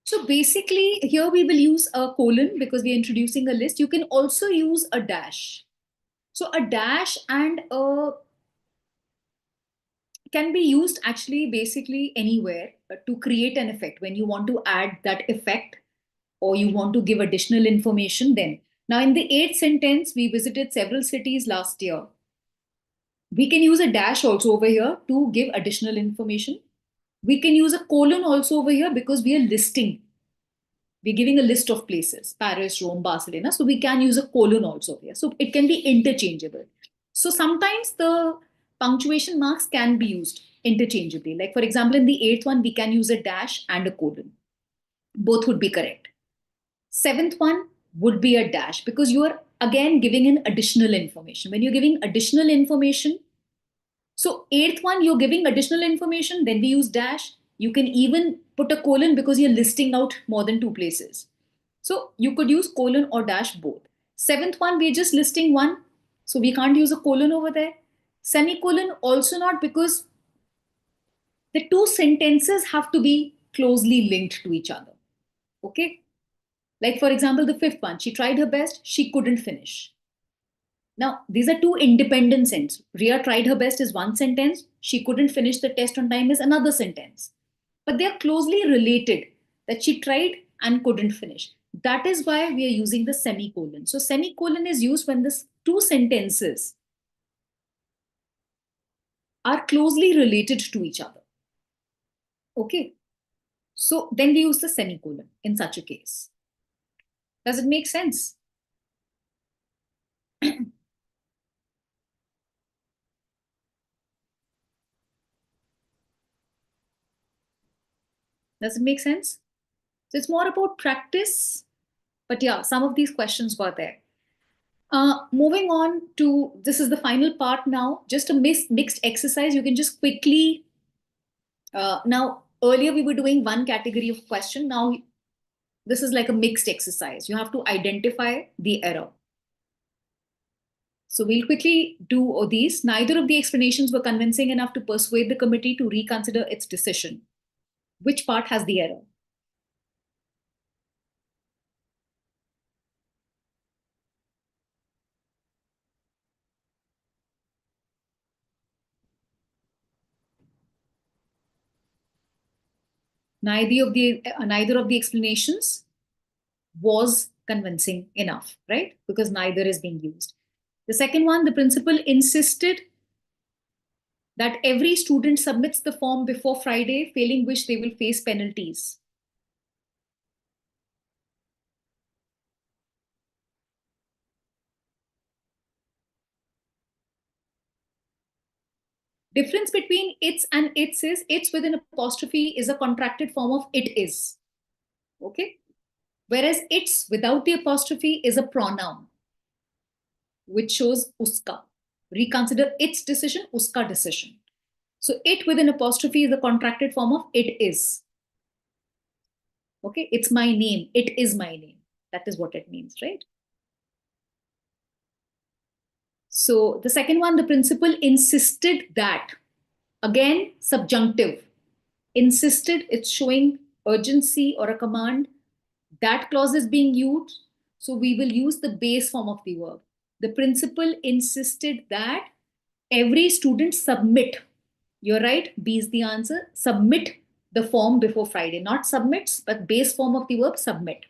So basically, here we will use a colon because we're introducing a list. You can also use a dash. So a dash and a can be used actually basically anywhere to create an effect. When you want to add that effect or you want to give additional information, then. Now, in the eighth sentence, we visited several cities last year. We can use a dash also over here to give additional information. We can use a colon also over here because we are listing. We're giving a list of places, Paris, Rome, Barcelona. So we can use a colon also here. So it can be interchangeable. So sometimes the punctuation marks can be used interchangeably. Like for example, in the eighth one, we can use a dash and a colon. Both would be correct. Seventh one would be a dash because you are again giving an additional information. When you're giving additional information, so eighth one, you're giving additional information, then we use dash. You can even put a colon because you're listing out more than two places. So you could use colon or dash both. Seventh one, we're just listing one. So we can't use a colon over there. Semicolon also not because the two sentences have to be closely linked to each other. Okay. Like, for example, the fifth one, she tried her best, she couldn't finish. Now, these are two independent sentences. Ria tried her best is one sentence, she couldn't finish the test on time is another sentence. But they are closely related, that she tried and couldn't finish. That is why we are using the semicolon. So, semicolon is used when the two sentences are closely related to each other. Okay. So, then we use the semicolon in such a case. Does it make sense? Does it make sense? So it's more about practice. But yeah, some of these questions were there. Moving on to this is the final part now. Just a mixed exercise. You can just quickly. Now, earlier we were doing one category of question. Now, this is like a mixed exercise. You have to identify the error. So we'll quickly do these. Neither of the explanations were convincing enough to persuade the committee to reconsider its decision. Which part has the error? Neither of the explanations was convincing enough, right? Because neither is being used. The second one, the principal insisted that every student submits the form before Friday, failing which they will face penalties. Difference between its and its is its with an apostrophe is a contracted form of it is. Okay. Whereas its without the apostrophe is a pronoun, which shows uska. Reconsider its decision, uska decision. So it with an apostrophe is the contracted form of it is. Okay, it's my name. It is my name. That is what it means, right? So the second one, the principal insisted that. Again, subjunctive. Insisted, it's showing urgency or a command. That clause is being used. So we will use the base form of the verb. The principal insisted that every student submit. You're right, B is the answer. Submit the form before Friday. Not submits, but base form of the verb submit.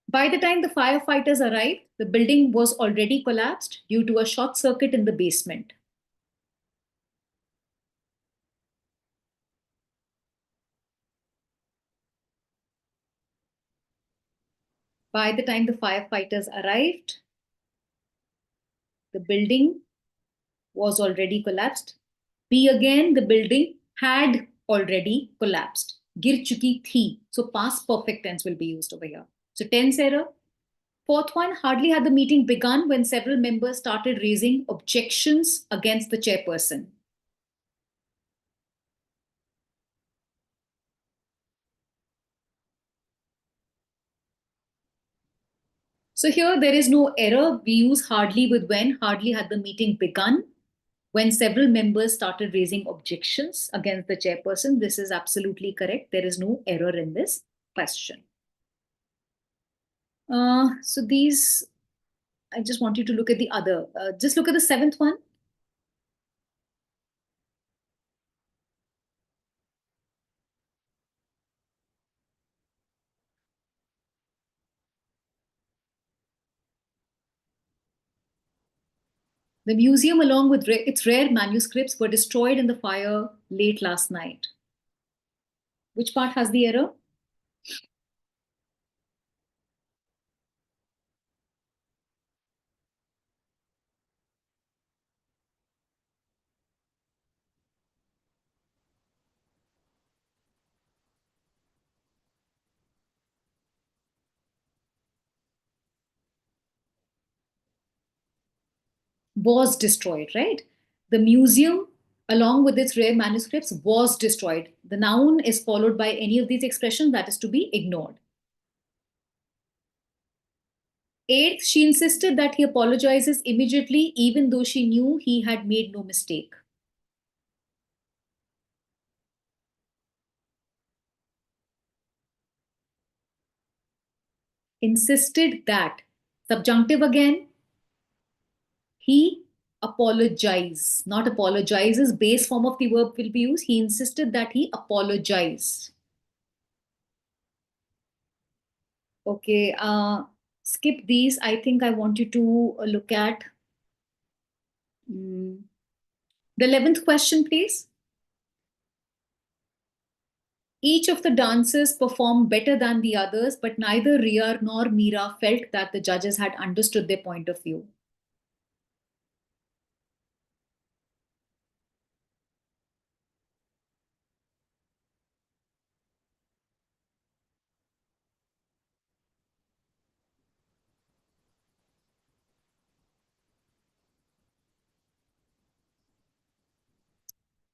By the time the firefighters arrived, the building was already collapsed due to a short circuit in the basement. By the time the firefighters arrived, the building was already collapsed. B again, the building had already collapsed. Gir chuki thi. So past perfect tense will be used over here. So tense error. Fourth one, hardly had the meeting begun when several members started raising objections against the chairperson. So here there is no error. We use hardly with when. Hardly had the meeting begun when several members started raising objections against the chairperson. This is absolutely correct. There is no error in this question. So these, I just want you to look at the other. Just look at the seventh one. The museum, along with its rare manuscripts, were destroyed in the fire late last night. Which part has the error? Was destroyed, right? The museum, along with its rare manuscripts, was destroyed. The noun is followed by any of these expressions that is to be ignored. Eighth, she insisted that he apologizes immediately, even though she knew he had made no mistake. insisted that. Subjunctive again. He apologized. Not apologizes. Base form of the verb will be used. He insisted that he apologized. Okay. Skip these. I think I want you to look at the 11th question, please. Each of the dancers performed better than the others, but neither Ria nor Meera felt that the judges had understood their point of view.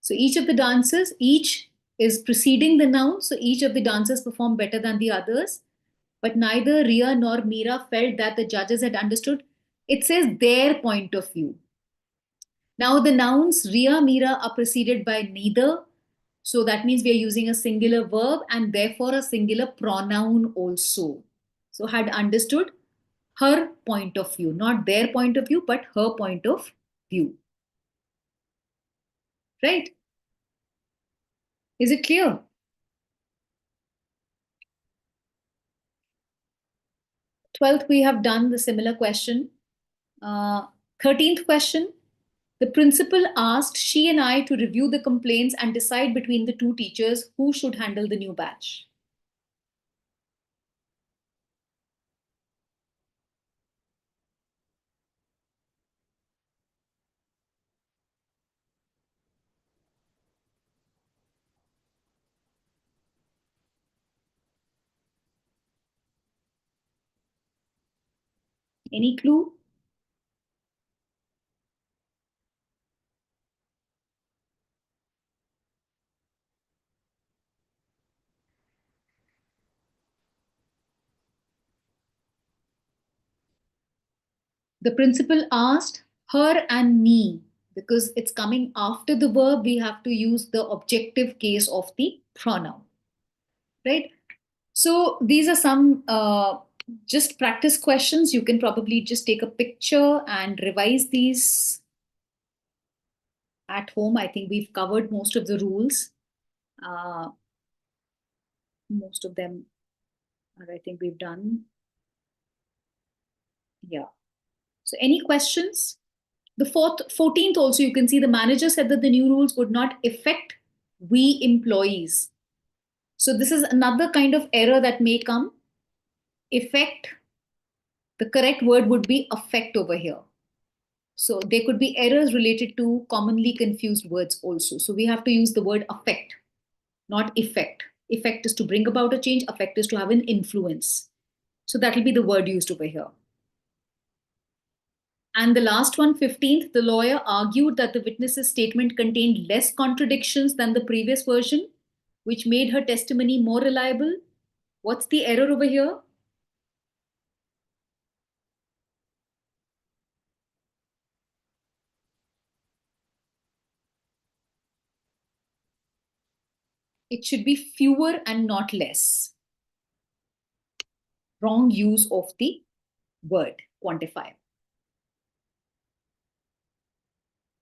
So each of the dancers, each is preceding the noun. So each of the dancers performed better than the others, but neither Ria nor Meera felt that the judges had understood. It says their point of view. Now the nouns Ria, Meera are preceded by neither. So that means we are using a singular verb and therefore a singular pronoun also. So had understood her point of view, not their point of view, but her point of view. Right? Is it clear? 12th, we have done the similar question. 13th question. The principal asked she and I to review the complaints and decide between the two teachers who should handle the new batch. Any clue? The principal asked her and me because it's coming after the verb. We have to use the objective case of the pronoun, right? So these are some just practice questions. You can probably just take a picture and revise these at home. I think we've covered most of the rules. Uh, most of them I think we've done. Yeah. So any questions? The 14th also, you can see the manager said that the new rules would not affect we employees. So this is another kind of error that may come. Effect, the correct word would be affect over here. So there could be errors related to commonly confused words also. So we have to use the word affect, not effect. Effect is to bring about a change, affect is to have an influence. So that will be the word used over here. And the last one, 15th, the lawyer argued that the witness's statement contained less contradictions than the previous version, which made her testimony more reliable. What's the error over here? It should be fewer and not less. Wrong use of the word quantifier.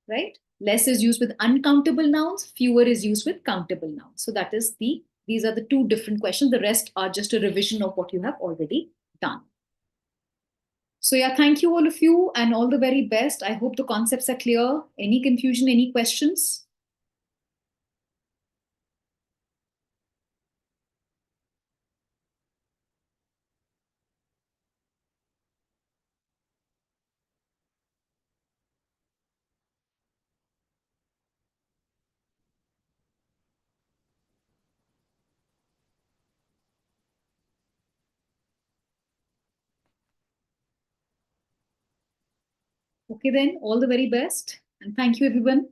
Right? Less is used with uncountable nouns, fewer is used with countable nouns. So that is these are the two different questions. The rest are just a revision of what you have already done. So yeah, thank you all of you and all the very best. I hope the concepts are clear. Any confusion, any questions? Okay then, all the very best. And thank you everyone.